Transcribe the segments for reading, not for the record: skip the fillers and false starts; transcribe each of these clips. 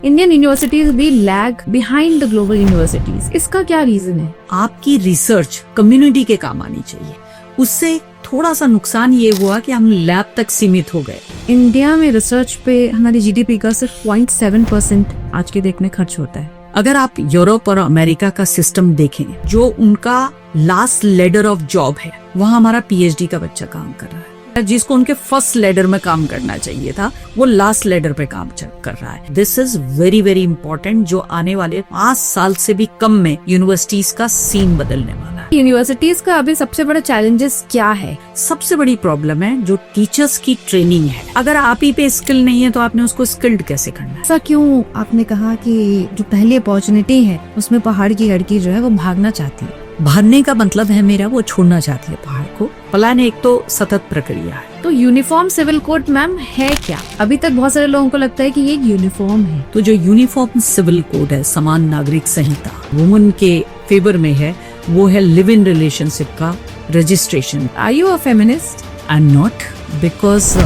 Indian universities भी lag behind the global universities. इसका क्या रीजन है? आपकी रिसर्च कम्युनिटी के काम आनी चाहिए। उससे थोड़ा सा नुकसान ये हुआ कि हम लैब तक सीमित हो गए। इंडिया में रिसर्च पे हमारी जीडीपी का सिर्फ 0.7% आज के डेट में खर्च होता है। अगर आप यूरोप और अमेरिका का सिस्टम देखें, जो उनका लास्ट लेडर ऑफ जॉब है, वहाँ हमारा पीएचडी का बच्चा काम कर रहा है। जिसको उनके फर्स्ट लेडर में काम करना चाहिए था, वो लास्ट लेडर पे काम कर रहा है। This is very very important, जो आने वाले 5 साल से भी कम में यूनिवर्सिटीज का सीन बदलने वाला है। यूनिवर्सिटीज का अभी सबसे बड़ा चैलेंजेस क्या है? सबसे बड़ी प्रॉब्लम है जो टीचर्स की ट्रेनिंग है। अगर आप ही पे स्किल नहीं है तो आपने उसको स्किल्ड कैसे करना है? ऐसा क्यों आपने कहा कि जो पहली अपॉर्चुनिटी है उसमें पहाड़ की लड़की जो है वो भागना चाहती है? भागने का मतलब है मेरा, वो छोड़ना चाहती है पहाड़ को। प्लान एक तो सतत प्रक्रिया है। तो यूनिफॉर्म सिविल कोड मैम है क्या? अभी तक बहुत सारे लोगों को लगता है कि ये यूनिफॉर्म है। तो जो यूनिफॉर्म सिविल कोड है, समान नागरिक संहिता, वुमन के फेवर में है, वो है लिव इन रिलेशनशिप का registration. Are you a feminist? I am not, because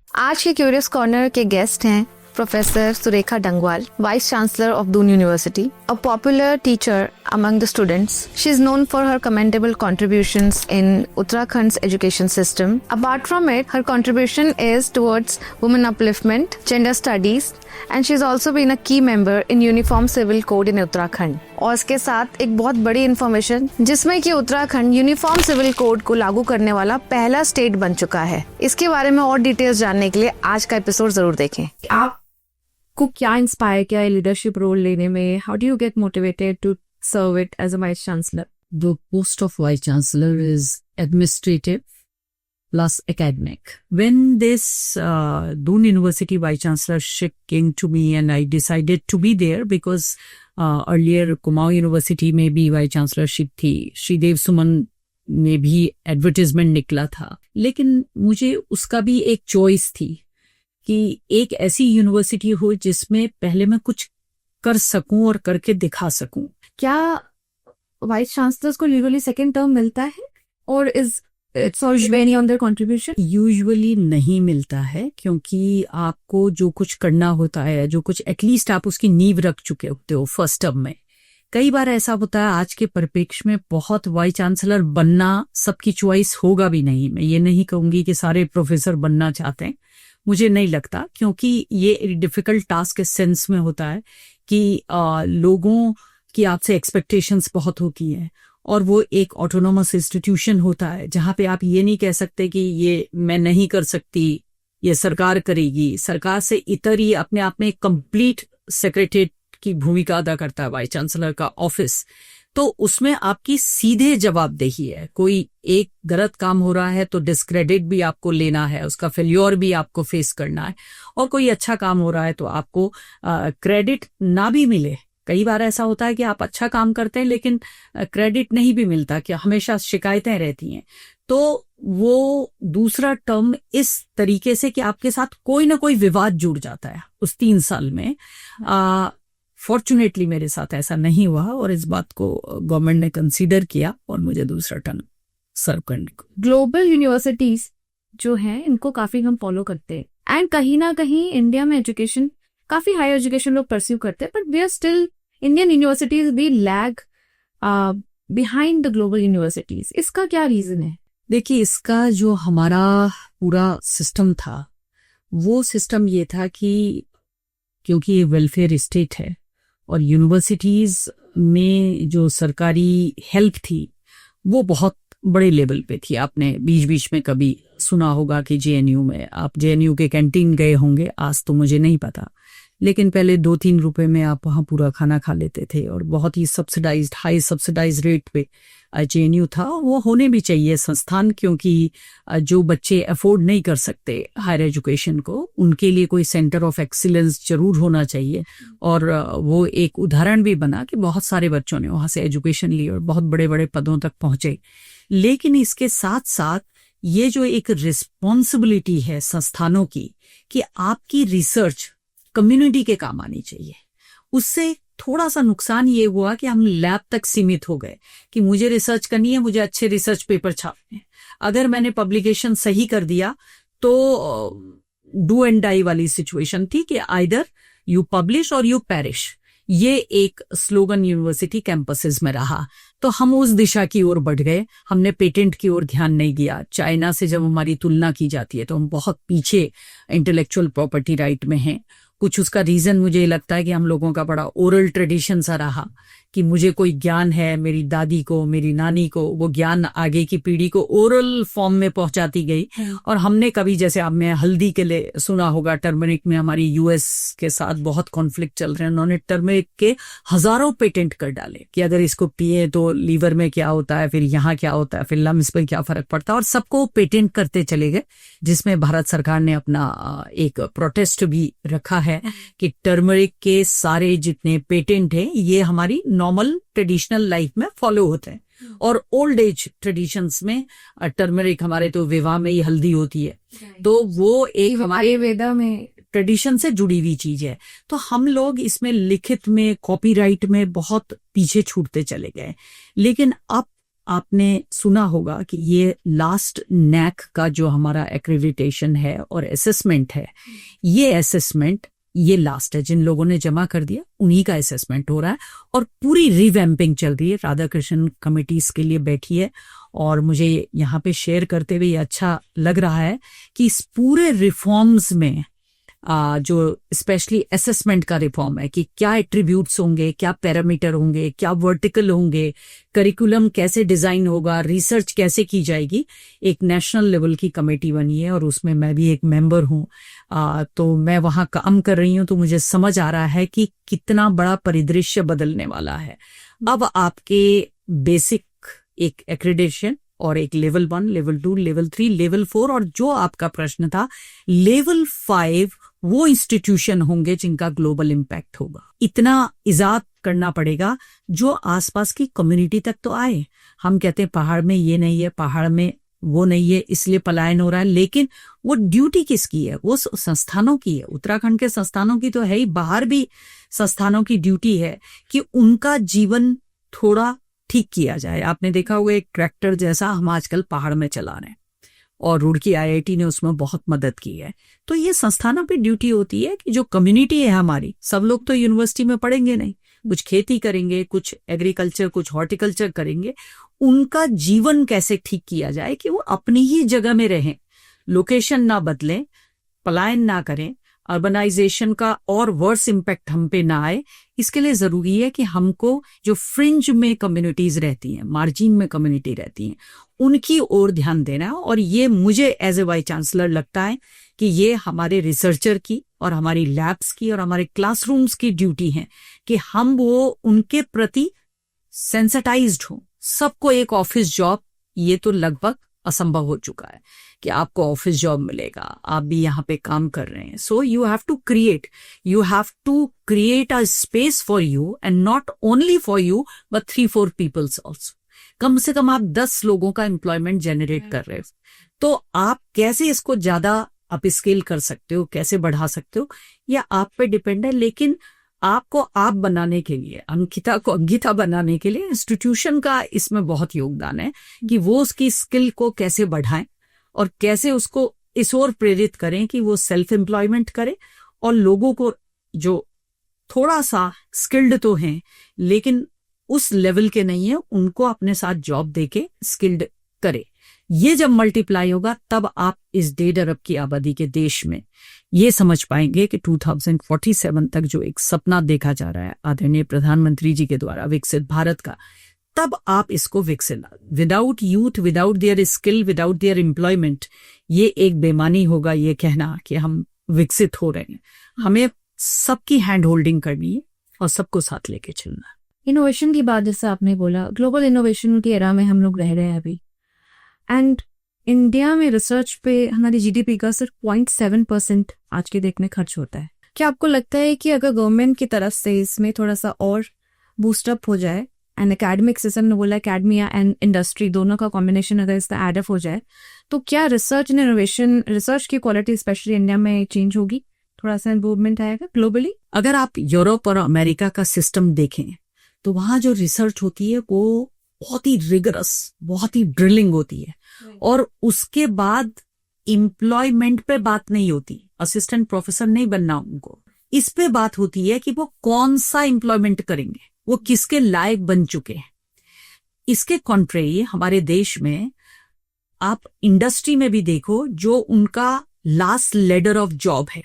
आज के क्यूरियस कॉर्नर के गेस्ट हैं professor Surekha Dangwal, vice chancellor of Doon University, a popular teacher among the students. She is known for her commendable contributions in Uttarakhand's education system. Apart from it, her contribution is towards women upliftment, gender studies, and she has also been a key member in Uniform Civil Code in Uttarakhand. और इसके साथ एक बहुत बड़ी information, जिसमें कि Uttarakhand uniform civil code को लागू करने वाला पहला स्टेट बन चुका है। इसके बारे में और डिटेल्स जानने के लिए आज का एपिसोड जरूर देखें। आपको क्या इंस्पायर किया है लीडरशिप रोल लेने में? How do you get motivated to serve it as a vice chancellor? the post of vice chancellor is administrative plus academic. When this Doon University vice chancellorship came to me and I decided to be there because earlier Kumaon University में भी vice chancellorship थी, श्रीदेव सुमन में भी advertisement निकला था, लेकिन मुझे उसका भी एक चॉइस थी कि एक ऐसी यूनिवर्सिटी हो जिसमें पहले मैं कुछ कर सकूं और करके दिखा सकूं। क्या वाइस चांसलर्स को यूजुअली सेकंड टर्म मिलता है और is it's on their contribution? Usually नहीं मिलता है, क्योंकि आपको जो कुछ करना होता है, जो कुछ एटलीस्ट आप उसकी नींव रख चुके होते हो फर्स्ट टर्म में। कई बार ऐसा होता है आज के परिप्रेक्ष्य में, बहुत वाइस चांसलर बनना सबकी चॉइस होगा भी नहीं। मैं ये नहीं कहूंगी कि सारे प्रोफेसर बनना चाहते हैं, मुझे नहीं लगता, क्योंकि ये डिफिकल्ट टास्क इस सेंस में होता है कि लोगों की आपसे एक्सपेक्टेशंस बहुत होती हैं, और वो एक ऑटोनोमस इंस्टीट्यूशन होता है जहां पे आप ये नहीं कह सकते कि ये मैं नहीं कर सकती, ये सरकार करेगी। सरकार से इतर ही अपने आप में कंप्लीट सेक्रेटरीट की भूमिका अदा करता है वाइस चांसलर का ऑफिस। तो उसमें आपकी सीधे जवाबदेही है। कोई एक गलत काम हो रहा है तो डिस्क्रेडिट भी आपको लेना है, उसका फेल्योर भी आपको फेस करना है, और कोई अच्छा काम हो रहा है तो आपको क्रेडिट ना भी मिले। कई बार ऐसा होता है कि आप अच्छा काम करते हैं लेकिन क्रेडिट नहीं भी मिलता, कि हमेशा शिकायतें रहती हैं। तो वो दूसरा टर्म इस तरीके से कि आपके साथ कोई ना कोई विवाद जुड़ जाता है उस 3 साल में। फॉर्चुनेटली मेरे साथ ऐसा नहीं हुआ और इस बात को गवर्नमेंट ने कंसीडर किया और मुझे दूसरा टर्म सर्व करने को। ग्लोबल यूनिवर्सिटीज जो हैं इनको काफी हम फॉलो करते हैं, एंड कहीं ना कहीं इंडिया में एजुकेशन, काफी हायर एजुकेशन लोग परस्यू करते हैं, but we are still, Indian universities भी lag behind the global universities. इसका क्या रीजन है? देखिए, इसका जो हमारा पूरा सिस्टम था, वो सिस्टम ये था कि क्योंकि ये वेलफेयर स्टेट है और यूनिवर्सिटीज में जो सरकारी हेल्प थी वो बहुत बड़े लेवल पे थी। आपने बीच बीच में कभी सुना होगा कि जेएनयू में, आप जेएनयू के कैंटीन गए होंगे, आज तो मुझे नहीं पता, लेकिन पहले 2-3 रुपए में आप वहाँ पूरा खाना खा लेते थे, और बहुत ही सब्सिडाइज्ड, हाई सब्सिडाइज्ड रेट पे जेएनयू था। वो होने भी चाहिए संस्थान, क्योंकि जो बच्चे अफोर्ड नहीं कर सकते हायर एजुकेशन को, उनके लिए कोई सेंटर ऑफ एक्सीलेंस जरूर होना चाहिए। और वो एक उदाहरण भी बना कि बहुत सारे बच्चों ने वहाँ से एजुकेशन ली और बहुत बड़े बड़े पदों तक पहुंचे। लेकिन इसके साथ साथ ये जो एक रिस्पॉन्सिबिलिटी है संस्थानों की कि आपकी रिसर्च कम्युनिटी के काम आनी चाहिए, उससे थोड़ा सा नुकसान ये हुआ कि हम लैब तक सीमित हो गए कि मुझे रिसर्च करनी है, मुझे अच्छे रिसर्च पेपर छापने हैं। अगर मैंने पब्लिकेशन सही कर दिया तो डू एंड डाई वाली सिचुएशन थी कि आइदर यू पब्लिश और यू पेरिश, ये एक स्लोगन यूनिवर्सिटी कैंपसेस में रहा। तो हम उस दिशा की ओर बढ़ गए, हमने पेटेंट की ओर ध्यान नहीं दिया। चाइना से जब हमारी तुलना की जाती है तो हम बहुत पीछे इंटेलेक्चुअल प्रॉपर्टी राइट में हैं। कुछ उसका रीजन मुझे ये लगता है कि हम लोगों का बड़ा ओरल ट्रेडिशन सा रहा कि मुझे कोई ज्ञान है, मेरी दादी को, मेरी नानी को, वो ज्ञान आगे की पीढ़ी को ओरल फॉर्म में पहुंचाती गई। और हमने कभी, जैसे अब मैं हल्दी के लिए सुना होगा, टर्मरिक में हमारी यूएस के साथ बहुत कॉन्फ्लिक्ट चल रहे हैं, उन्होंने टर्मरिक के हजारों पेटेंट कर डाले कि अगर इसको पिए तो लीवर में क्या होता है, फिर यहाँ क्या होता है, फिर लंग्स पे क्या फर्क पड़ता है, और सबको पेटेंट करते चले गए, जिसमें भारत सरकार ने अपना एक प्रोटेस्ट भी रखा है कि टर्मरिक के सारे जितने पेटेंट हैं ये हमारी नॉर्मल ट्रेडिशनल लाइफ में फॉलो होते हैं। और ओल्ड एज ट्रेडिशंस में टर्मरिक, हमारे तो विवाह में ही हल्दी होती है, तो वो एक हमारे वेदा में ट्रेडिशन से जुड़ी हुई चीज है। तो हम लोग इसमें लिखित में, कॉपीराइट में बहुत पीछे छूटते चले गए। लेकिन अब आपने सुना होगा कि ये लास्ट नैक का जो हमारा एक्रेडिटेशन है और असेसमेंट है, ये असेसमेंट ये लास्ट है। जिन लोगों ने जमा कर दिया उन्हीं का असेसमेंट हो रहा है और पूरी रिवैम्पिंग चल रही है। राधाकृष्णन कमेटी इसके लिए बैठी है और मुझे यहाँ पे शेयर करते हुए अच्छा लग रहा है कि इस पूरे रिफॉर्म्स में जो स्पेशली असेसमेंट का रिफॉर्म है कि क्या एट्रीब्यूट्स होंगे, क्या पैरामीटर होंगे, क्या वर्टिकल होंगे, करिकुलम कैसे डिजाइन होगा, रिसर्च कैसे की जाएगी, एक नेशनल लेवल की कमेटी बनी है और उसमें मैं भी एक मेंबर हूँ। तो मैं वहाँ काम कर रही हूँ, तो मुझे समझ आ रहा है कि कितना बड़ा परिदृश्य बदलने वाला है। अब आपके बेसिक एक एक्रेडिटेशन और एक लेवल 1, लेवल 2, लेवल 3, लेवल 4 और जो आपका प्रश्न था लेवल 5, वो इंस्टीट्यूशन होंगे जिनका ग्लोबल इम्पैक्ट होगा। इतना इजाद करना पड़ेगा जो आसपास की कम्युनिटी तक तो आए। हम कहते हैं पहाड़ में ये नहीं है, पहाड़ में वो नहीं है, इसलिए पलायन हो रहा है, लेकिन वो ड्यूटी किसकी है? वो संस्थानों की है। उत्तराखंड के संस्थानों की तो है ही, बाहर भी संस्थानों की ड्यूटी है कि उनका जीवन थोड़ा ठीक किया जाए। आपने देखा होगा एक ट्रैक्टर जैसा हम आजकल पहाड़ में चला रहे हैं और रुड़की आईआईटी ने उसमें बहुत मदद की है। तो ये संस्थानों पे ड्यूटी होती है कि जो कम्युनिटी है हमारी, सब लोग तो यूनिवर्सिटी में पढ़ेंगे नहीं, कुछ खेती करेंगे, कुछ एग्रीकल्चर, कुछ हॉर्टिकल्चर करेंगे, उनका जीवन कैसे ठीक किया जाए कि वो अपनी ही जगह में रहें, लोकेशन ना बदलें, पलायन ना करें, अर्बनाइजेशन का और वर्स इम्पैक्ट हम पे ना आए। इसके लिए जरूरी है कि हमको जो फ्रिंज में कम्युनिटीज रहती हैं, मार्जिन में कम्युनिटी रहती हैं, उनकी ओर ध्यान देना है। और ये मुझे एज ए वाइस चांसलर लगता है कि ये हमारे रिसर्चर की और हमारी लैब्स की और हमारे क्लासरूम्स की ड्यूटी है कि हम वो उनके प्रति सेंसिटाइज्ड हो। सबको एक ऑफिस जॉब, ये तो लगभग असंभव हो चुका है कि आपको ऑफिस जॉब मिलेगा, आप भी यहाँ पे काम कर रहे हैं। So you have to create a space for you and not only for you but 3-4 peoples also. कम से कम आप 10 लोगों का एम्प्लॉयमेंट जनरेट कर रहे हो। तो आप कैसे इसको ज्यादा अप स्केल कर सकते हो, कैसे बढ़ा सकते हो, यह आप पे डिपेंड है। लेकिन आपको आप बनाने के लिए, अंकिता को अंकिता बनाने के लिए इंस्टीट्यूशन का इसमें बहुत योगदान है कि वो उसकी स्किल को कैसे बढ़ाएं और कैसे उसको इस ओर प्रेरित करें कि वो सेल्फ एम्प्लॉयमेंट करे और लोगों को जो थोड़ा सा स्किल्ड तो हैं लेकिन उस लेवल के नहीं है, उनको अपने साथ जॉब देके स्किल्ड करे। ये जब मल्टीप्लाई होगा तब आप इस 1.5 अरब की आबादी के देश में ये समझ पाएंगे कि 2047 तक जो एक सपना देखा जा रहा है आदरणीय प्रधानमंत्री जी के द्वारा विकसित भारत का, तब आप इसको विकसित, without youth, without their skill, without their employment, ये एक बेमानी होगा ये कहना कि हम विकसित हो रहे हैं। हमें सबकी हैंड होल्डिंग करनी है और सबको साथ लेके चलना है। इनोवेशन की बात जैसे आपने बोला, ग्लोबल इनोवेशन की एरा में हम लोग रह रहे हैं अभी, एंड इंडिया में रिसर्च पे हमारी जीडीपी का सिर्फ 0.7% आज के डेट में खर्च होता है। क्या आपको लगता है कि अगर गवर्नमेंट की तरफ से इसमें थोड़ा सा और बूस्टअप हो जाए, एंड एकेडमिक सिस्टम ने बोला एकेडमिया एंड इंडस्ट्री दोनों का कॉम्बिनेशन अगर इसका एडअप हो जाए, तो क्या रिसर्च एंड इनोवेशन, रिसर्च की क्वालिटी स्पेशली इंडिया में चेंज होगी, थोड़ा सा इम्प्रूवमेंट आएगा ग्लोबली? अगर आप यूरोप और अमेरिका का सिस्टम देखें तो वहां जो रिसर्च होती है वो बहुत ही रिगरस, बहुत ही ड्रिलिंग होती है और उसके बाद एम्प्लॉयमेंट पे बात नहीं होती, असिस्टेंट प्रोफेसर नहीं बनना उनको, इस पे बात होती है कि वो कौन सा एम्प्लॉयमेंट करेंगे, वो किसके लायक बन चुके हैं। इसके कॉन्ट्रेरी हमारे देश में आप इंडस्ट्री में भी देखो, जो उनका लास्ट लेडर ऑफ जॉब है,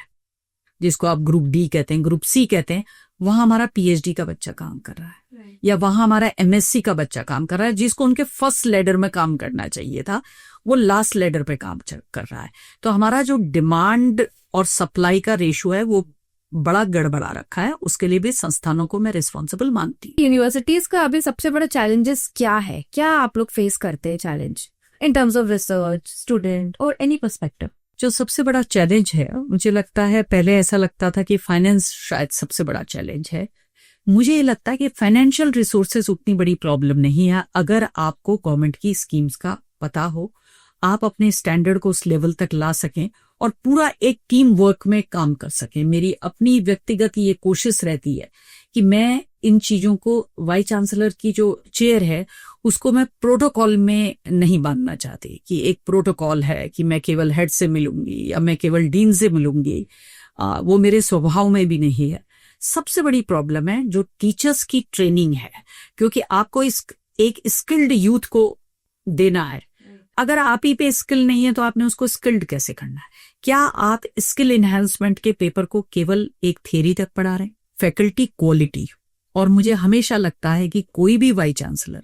जिसको आप ग्रुप डी कहते हैं, ग्रुप सी कहते हैं, वहां हमारा पीएचडी का बच्चा काम कर रहा है, या वहां हमारा एमएससी का बच्चा काम कर रहा है, जिसको उनके फर्स्ट लेडर में काम करना चाहिए था, वो लास्ट लेडर पे काम कर रहा है। तो हमारा जो डिमांड और सप्लाई का रेशियो है वो बड़ा गड़बड़ा रखा है। उसके लिए भी संस्थानों को मैं रिस्पॉन्सिबल मानती हूँ। यूनिवर्सिटीज का अभी सबसे बड़ा चैलेंजेस क्या है, क्या आप लोग फेस करते हैं challenge in terms of research, student और एनी पर्सपेक्टिव? जो सबसे बड़ा चैलेंज है, मुझे लगता है, पहले ऐसा लगता था कि फाइनेंस शायद सबसे बड़ा चैलेंज है। मुझे ये लगता है कि फाइनेंशियल रिसोर्सेज उतनी बड़ी प्रॉब्लम नहीं है, अगर आपको गवर्नमेंट की स्कीम्स का पता हो, आप अपने स्टैंडर्ड को उस लेवल तक ला सकें और पूरा एक टीम वर्क में काम कर सकें। मेरी अपनी व्यक्तिगत ये कोशिश रहती है कि मैं इन चीजों को, वाइस चांसलर की जो चेयर है उसको मैं प्रोटोकॉल में नहीं बांधना चाहती कि एक प्रोटोकॉल है कि मैं केवल हेड से मिलूंगी या मैं केवल डीन से मिलूंगी। वो मेरे स्वभाव में भी नहीं है। सबसे बड़ी प्रॉब्लम है जो टीचर्स की ट्रेनिंग है, क्योंकि आपको एक स्किल्ड यूथ को देना है। अगर आप ही पे स्किल नहीं है तो आपने उसको स्किल्ड कैसे करना है? क्या आप स्किल एनहांसमेंट के पेपर को केवल एक थियरी तक पढ़ा रहे हैं? Faculty quality. और मुझे हमेशा लगता है कि कोई भी वाइस चांसलर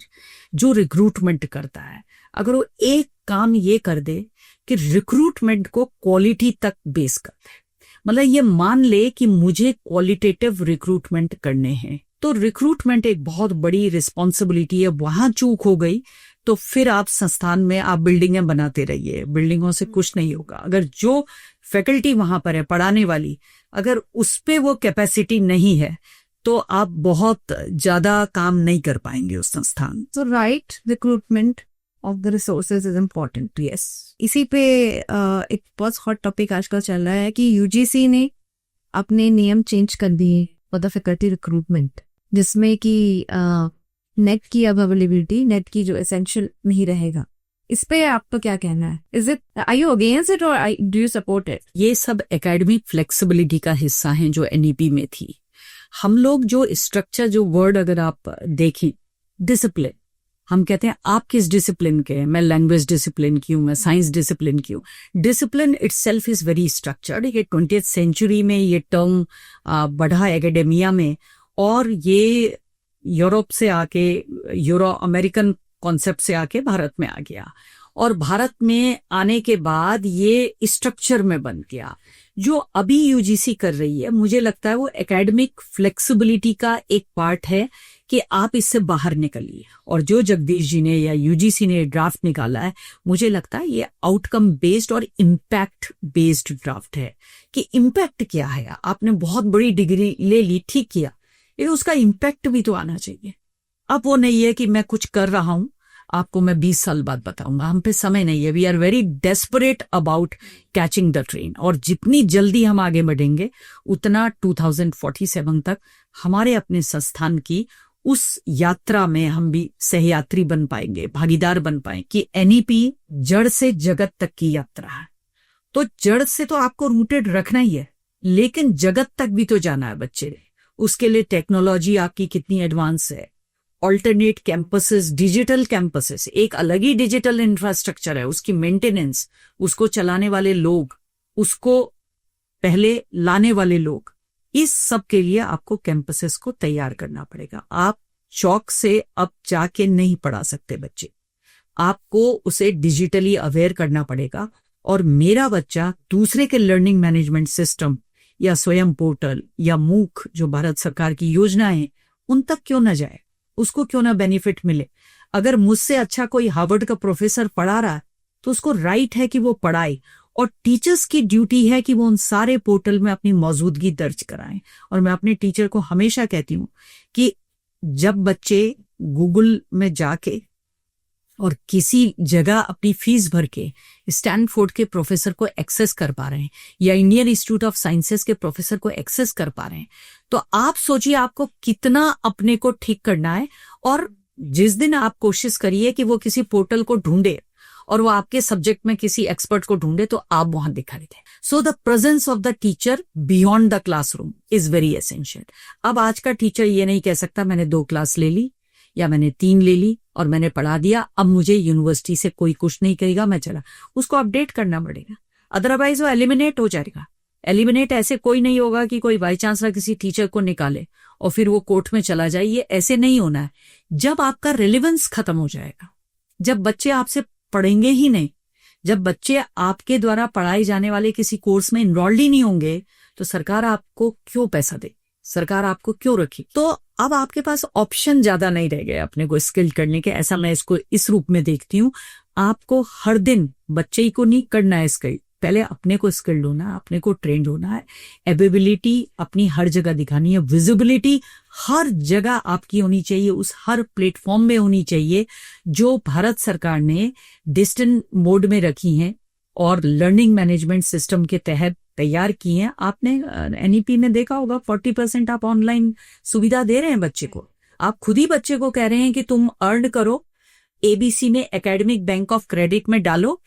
जो रिक्रूटमेंट करता है, अगर वो एक काम ये कर दे कि रिक्रूटमेंट को क्वालिटी तक बेस कर दे, मतलब ये मान ले कि मुझे क्वालिटेटिव रिक्रूटमेंट करने हैं, तो रिक्रूटमेंट एक बहुत बड़ी रिस्पॉन्सिबिलिटी है। वहां चूक हो गई तो फिर आप संस्थान में आप बिल्डिंगें बनाते रहिए, बिल्डिंगों से कुछ नहीं होगा। अगर जो फैकल्टी वहां पर है पढ़ाने वाली, अगर उस पे वो कैपेसिटी नहीं है तो आप बहुत ज्यादा काम नहीं कर पाएंगे उस संस्थान। तो right recruitment of the resources is important. Yes, इसी पे एक बहुत हॉट टॉपिक आजकल चल रहा है कि यूजीसी ने अपने नियम चेंज कर दिए फॉर द फैकल्टी रिक्रूटमेंट, जिसमें कि नेट की अब अवेलेबिलिटी, नेट की जो एसेंशियल नहीं रहेगा। इस पे आपका क्या कहना है? Is it, are you against it और डू यू सपोर्ट इट? ये सब एकेडमिक फ्लेक्सिबिलिटी का हिस्सा है जो एनईपी में थी। हम लोग जो स्ट्रक्चर, जो वर्ड अगर आप देखें, डिसिप्लिन, हम कहते हैं आप किस डिसिप्लिन के हैं, मैं लैंग्वेज डिसिप्लिन की हूं, मैं साइंस डिसिप्लिन की हूं। Discipline itself is very structured. ये 20th सेंचुरी में ये टर्म बढ़ा एकेडेमिया में, और ये यूरोप से आके, यूरो अमेरिकन कॉन्सेप्ट से आके भारत में आ गया, और भारत में आने के बाद ये स्ट्रक्चर में बन गया। जो अभी यूजीसी कर रही है, मुझे लगता है वो एकेडमिक फ्लेक्सिबिलिटी का एक पार्ट है कि आप इससे बाहर निकलिए। और जो जगदीश जी ने या यूजीसी ने ड्राफ्ट निकाला है, मुझे लगता है ये आउटकम बेस्ड और इम्पैक्ट बेस्ड ड्राफ्ट है। कि इम्पैक्ट क्या है? आपने बहुत बड़ी डिग्री ले ली, ठीक किया, लेकिन उसका इम्पैक्ट भी तो आना चाहिए। अब वो नहीं है कि मैं कुछ कर रहा हूं, आपको मैं 20 साल बाद बताऊंगा, हम पे समय नहीं है। We are very desperate about catching the train, और जितनी जल्दी हम आगे बढ़ेंगे उतना 2047 तक हमारे अपने संस्थान की उस यात्रा में हम भी सहयात्री बन पाएंगे, भागीदार बन पाएंगे। कि एनईपी जड़ से जगत तक की यात्रा है, तो जड़ से तो आपको रूटेड रखना ही है, लेकिन जगत तक भी तो जाना है बच्चे ने। उसके लिए टेक्नोलॉजी आपकी कितनी एडवांस है, ऑल्टरनेट कैंपसेस, डिजिटल कैंपसेस, एक अलग ही डिजिटल इंफ्रास्ट्रक्चर है, उसकी मेंटेनेंस, उसको चलाने वाले लोग, उसको पहले लाने वाले लोग, इस सब के लिए आपको कैंपसेस को तैयार करना पड़ेगा। आप चौक से अब जाके नहीं पढ़ा सकते बच्चे, आपको उसे डिजिटली अवेयर करना पड़ेगा। और मेरा बच्चा दूसरे के लर्निंग मैनेजमेंट सिस्टम या स्वयं पोर्टल या मूक, जो भारत सरकार की योजनाएं हैं, उन तक क्यों ना जाए, उसको क्यों ना बेनिफिट मिले। अगर मुझसे अच्छा कोई हार्वर्ड का प्रोफेसर पढ़ा रहा है तो उसको राइट है कि वो पढ़ाए, और टीचर्स की ड्यूटी है कि वो उन सारे पोर्टल में अपनी मौजूदगी दर्ज कराएं। और मैं अपने टीचर को हमेशा कहती हूं कि जब बच्चे गूगल में जाके और किसी जगह अपनी फीस भर के स्टैनफोर्ड के प्रोफेसर को एक्सेस कर पा रहे हैं या इंडियन इंस्टीट्यूट ऑफ साइंसेस के प्रोफेसर को एक्सेस कर पा रहे हैं, तो आप सोचिए आपको कितना अपने को ठीक करना है। और जिस दिन आप कोशिश करिए कि वो किसी पोर्टल को ढूंढे और वो आपके सब्जेक्ट में किसी एक्सपर्ट को ढूंढे तो आप वहां दिखाई दें। So the presence of the teacher beyond the classroom is very essential. अब आज का टीचर ये नहीं कह सकता मैंने 2 क्लास ले ली या मैंने 3 ले ली और मैंने पढ़ा दिया, अब मुझे यूनिवर्सिटी से कोई कुछ नहीं कहेगा, मैं चला। उसको अपडेट करना पड़ेगा, अदरवाइज वो एलिमिनेट हो जाएगा। एलिमिनेट ऐसे कोई नहीं होगा कि कोई बाई चांस किसी टीचर को निकाले और फिर वो कोर्ट में चला जाए, ये ऐसे नहीं होना है। जब आपका रिलेवेंस खत्म हो जाएगा, जब बच्चे आपसे पढ़ेंगे ही नहीं, जब बच्चे आपके द्वारा पढ़ाए जाने वाले किसी कोर्स में इनरोल्ड ही नहीं होंगे, तो सरकार आपको क्यों पैसा दे, सरकार आपको क्यों रखी? तो अब आपके पास ऑप्शन ज्यादा नहीं रह गए अपने को स्किल करने के, ऐसा मैं इसको इस रूप में देखती हूँ। आपको हर दिन बच्चे को नहीं करना है स्किल, पहले अपने को स्किल्ड होना है, अपने को ट्रेंड होना है, एबिलिटी अपनी हर जगह दिखानी है, विजिबिलिटी हर जगह आपकी होनी चाहिए, उस हर प्लेटफॉर्म में होनी चाहिए जो भारत सरकार ने डिस्टेंस मोड में रखी हैं और लर्निंग मैनेजमेंट सिस्टम के तहत तैयार की हैं। आपने एनईपी में देखा होगा 40% आप ऑनलाइन सुविधा दे रहे हैं बच्चे को। आप खुद ही बच्चे को कह रहे हैं कि तुम अर्न करो, एबीसी में एकेडमिक बैंक ऑफ क्रेडिट में डालो,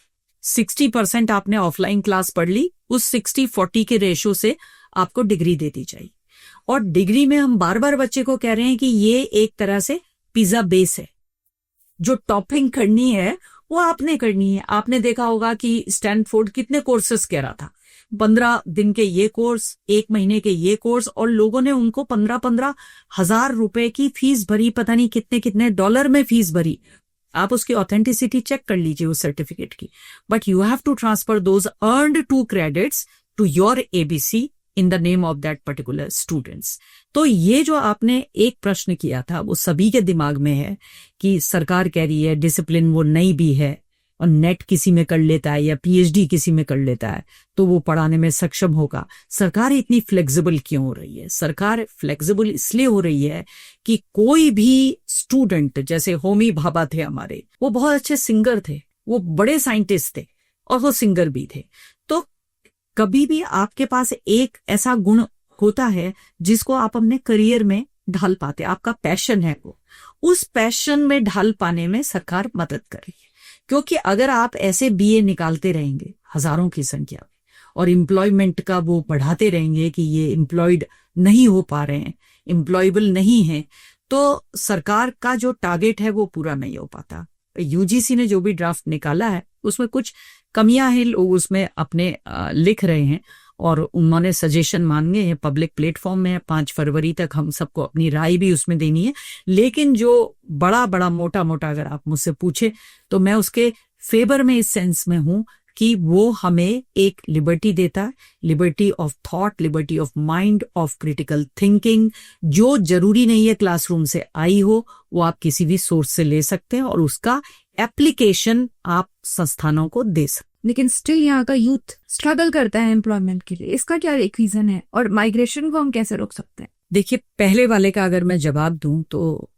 60% आपने ऑफलाइन क्लास पढ़ ली, उस 60-40 के रेशो से आपको डिग्री दे दी जाएगी। और डिग्री में हम बार बार बच्चे को कह रहे हैं कि ये एक तरह से पिज्जा बेस है, जो टॉपिंग करनी है वो आपने करनी है। आपने देखा होगा कि स्टैनफोर्ड कितने कोर्सेस कह रहा था, 15 दिन के ये कोर्स, 1 महीने के ये कोर्स, और लोगों ने उनको 15-15 हजार रुपए की फीस भरी, पता नहीं कितने कितने डॉलर में फीस भरी। आप उसकी ऑथेंटिसिटी चेक कर लीजिए उस सर्टिफिकेट की, but you have to transfer those earned 2 credits to your ABC in the name of that particular students. तो ये जो आपने एक प्रश्न किया था वो सभी के दिमाग में है कि सरकार कह रही है डिसिप्लिन वो नहीं भी है, और नेट किसी में कर लेता है या पीएचडी किसी में कर लेता है तो वो पढ़ाने में सक्षम होगा। सरकार इतनी फ्लेक्सिबल क्यों हो रही है? सरकार फ्लेक्सिबल इसलिए हो रही है कि कोई भी स्टूडेंट, जैसे होमी भाभा थे हमारे, वो बहुत अच्छे सिंगर थे, वो बड़े साइंटिस्ट थे और वो सिंगर भी थे। तो कभी भी आपके पास एक ऐसा गुण होता है जिसको आप अपने करियर में ढाल पाते, आपका पैशन है वो, उस पैशन में ढाल पाने में सरकार मदद कर रही है। क्योंकि अगर आप ऐसे बीए निकालते रहेंगे हजारों की संख्या में और एम्प्लॉयमेंट का वो बढ़ाते रहेंगे कि ये एम्प्लॉयड नहीं हो पा रहे हैं, एम्प्लॉयबल नहीं है, तो सरकार का जो टारगेट है वो पूरा नहीं हो पाता। यूजीसी ने जो भी ड्राफ्ट निकाला है उसमें कुछ कमियां हैं, लोग उसमें अपने लिख रहे हैं और उन्होंने सजेशन मांगे हैं, पब्लिक प्लेटफॉर्म में 5 फरवरी तक हम सबको अपनी राय भी उसमें देनी है। लेकिन जो बड़ा बड़ा मोटा मोटा अगर आप मुझसे पूछे तो मैं उसके फेवर में इस सेंस में हूं कि वो हमें एक लिबर्टी देता है, liberty of thought, liberty of mind, of critical thinking, जो जरूरी नहीं है क्लासरूम से आई हो, वो आप किसी भी सोर्स से ले सकते हैं और उसका एप्लीकेशन आप संस्थानों को दे सकते हैं। लेकिन स्टिल यहाँ का यूथ स्ट्रगल करता है एम्प्लॉयमेंट के लिए, इसका क्या एक रीजन है और माइग्रेशन को हम कैसे रोक सकते हैं? देखिए, पहले वाले का अगर मैं जवाब दूं तो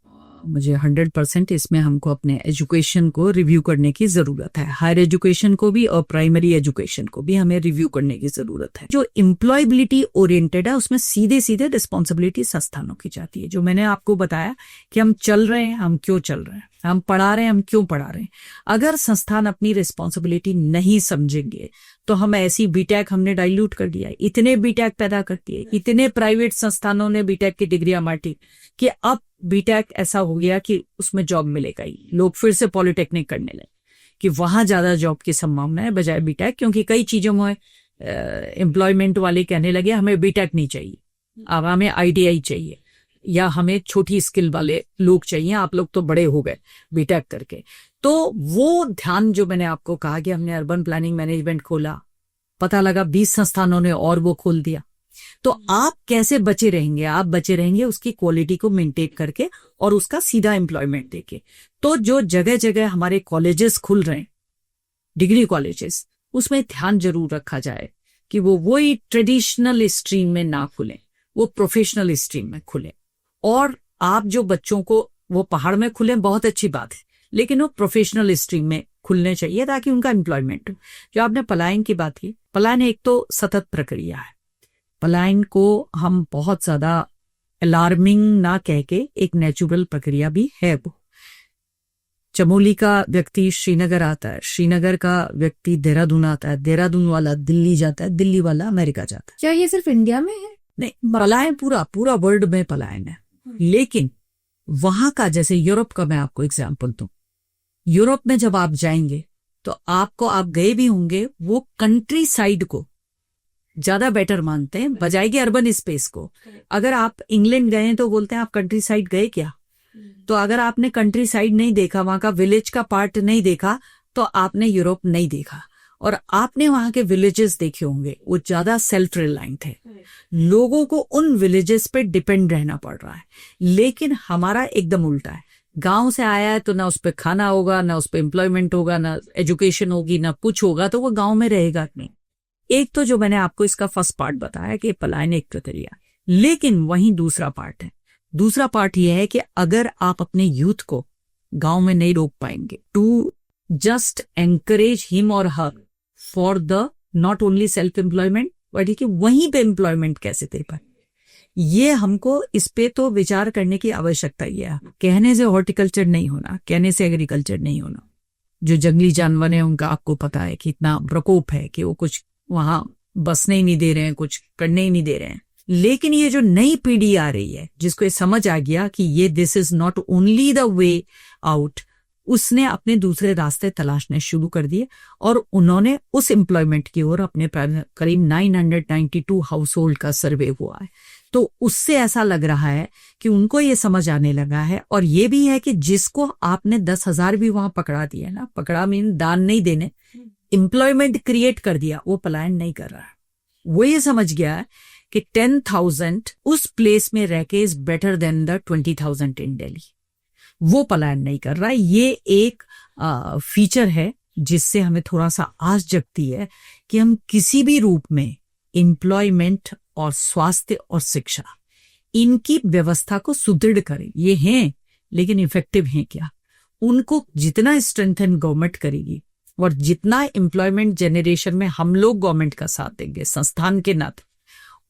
मुझे 100% इसमें हमको अपने एजुकेशन को रिव्यू करने की जरूरत है। हायर एजुकेशन को भी और प्राइमरी एजुकेशन को भी हमें रिव्यू करने की जरूरत है। जो एम्प्लॉयबिलिटी ओरिएंटेड है उसमें सीधे सीधे रिस्पॉन्सिबिलिटी संस्थानों की जाती है। जो मैंने आपको बताया कि हम चल रहे हैं, हम क्यों चल रहे हैं, हम पढ़ा रहे हैं, हम क्यों पढ़ा रहे हैं। अगर संस्थान अपनी रिस्पॉन्सिबिलिटी नहीं समझेंगे तो हम ऐसी बीटेक हमने डाइल्यूट कर दिया, इतने बीटेक पैदा कर दिए, इतने प्राइवेट संस्थानों ने बीटेक की डिग्रियां बांटी कि अब बीटेक ऐसा हो गया कि उसमें जॉब मिलेगा ही। लोग फिर से पॉलिटेक्निक करने लगे कि वहां ज्यादा जॉब की संभावना है बजाय बीटेक, क्योंकि कई चीजों में एम्प्लॉयमेंट वाले कहने लगे हमें बीटेक नहीं चाहिए, अब हमें आईटीआई चाहिए या हमें छोटी स्किल वाले लोग चाहिए, आप लोग तो बड़े हो गए बीटेक करके। तो वो ध्यान जो मैंने आपको कहा कि हमने अर्बन प्लानिंग मैनेजमेंट खोला, पता लगा 20 संस्थानों ने और वो खोल दिया, तो आप कैसे बचे रहेंगे? आप बचे रहेंगे उसकी क्वालिटी को मेंटेन करके और उसका सीधा एम्प्लॉयमेंट देके। तो जो जगह जगह हमारे कॉलेजेस खुल रहे हैं, डिग्री कॉलेजेस, उसमें ध्यान जरूर रखा जाए कि वो वही ट्रेडिशनल स्ट्रीम में ना खुले, वो प्रोफेशनल स्ट्रीम में खुले। और आप जो बच्चों को वो पहाड़ में खुले बहुत अच्छी बात है, लेकिन वो प्रोफेशनल स्ट्रीम में खुलने चाहिए ताकि उनका एम्प्लॉयमेंट हो। जो आपने पलायन की बात की, पलायन एक तो सतत प्रक्रिया है, पलायन को हम बहुत ज्यादा अलार्मिंग ना कह के एक नेचुरल प्रक्रिया भी है। वो चमोली का व्यक्ति श्रीनगर आता है, श्रीनगर का व्यक्ति देहरादून आता है, देहरादून वाला दिल्ली जाता है, दिल्ली वाला अमेरिका जाता है। क्या ये सिर्फ इंडिया में है? नहीं, पलायन पूरा वर्ल्ड में पलायन है। लेकिन वहां का, जैसे यूरोप का मैं आपको एग्जांपल दूं, यूरोप में जब आप जाएंगे तो आप गए भी होंगे, वो कंट्री साइड को ज्यादा बेटर मानते हैं बजाय के अर्बन स्पेस को। अगर आप इंग्लैंड गए हैं तो बोलते हैं आप कंट्री साइड गए क्या? तो अगर आपने कंट्री साइड नहीं देखा, वहां का विलेज का पार्ट नहीं देखा, तो आपने यूरोप नहीं देखा। और आपने वहां के विलेजेस देखे होंगे, वो ज्यादा सेल्फ रिलायंट थे, लोगों को उन विलेजेस पे डिपेंड रहना पड़ रहा है। लेकिन हमारा एकदम उल्टा है, गांव से आया है तो ना उस पे खाना होगा, ना उस पे एम्प्लॉयमेंट होगा, ना एजुकेशन होगी, ना कुछ होगा, तो वो गांव में रहेगा नहीं। एक तो जो मैंने आपको इसका फर्स्ट पार्ट बताया कि पलायन एक प्रक्रिया, लेकिन वहीं दूसरा पार्ट है। दूसरा पार्ट यह है कि अगर आप अपने यूथ को गांव में नहीं रोक पाएंगे, टू जस्ट एनकरेज हिम और her for the not only self employment but कि वहीं पे एम्प्लॉयमेंट कैसे दे पाए, ये हमको इस पे तो विचार करने की आवश्यकता ही है। कहने से हॉर्टिकल्चर नहीं होना, कहने से एग्रीकल्चर नहीं होना। जो जंगली जानवर हैं उनका आपको पता है कि इतना प्रकोप है कि वो कुछ वहां बसने ही नहीं दे रहे हैं, कुछ करने ही नहीं दे रहे हैं। लेकिन ये जो नई पीढ़ी आ रही है, जिसको ये समझ आ गया कि ये this is not only the way out, उसने अपने दूसरे रास्ते तलाशने शुरू कर दिए और उन्होंने उस एम्प्लॉयमेंट की ओर अपने करीब 992 हाउस होल्ड का सर्वे हुआ है। तो उससे ऐसा लग रहा है कि उनको ये समझ आने लगा है। और ये भी है कि जिसको आपने 10,000 भी वहां पकड़ा दिया ना, पकड़ा मीन दान नहीं देने, एम्प्लॉयमेंट क्रिएट कर दिया, वो पलायन नहीं कर रहा है। वो ये समझ गया है कि 10,000 उस प्लेस में रह के इज बेटर देन द 20,000 इन दिल्ली। वो पलायन नहीं कर रहा है। ये एक फीचर है जिससे हमें थोड़ा सा आस जगती है कि हम किसी भी रूप में एम्प्लॉयमेंट और स्वास्थ्य और शिक्षा, इनकी व्यवस्था को सुदृढ़ करें। ये हैं लेकिन इफेक्टिव हैं क्या? उनको जितना स्ट्रेंथन गवर्नमेंट करेगी और जितना एम्प्लॉयमेंट जनरेशन में हम लोग गवर्नमेंट का साथ देंगे संस्थान के नाते,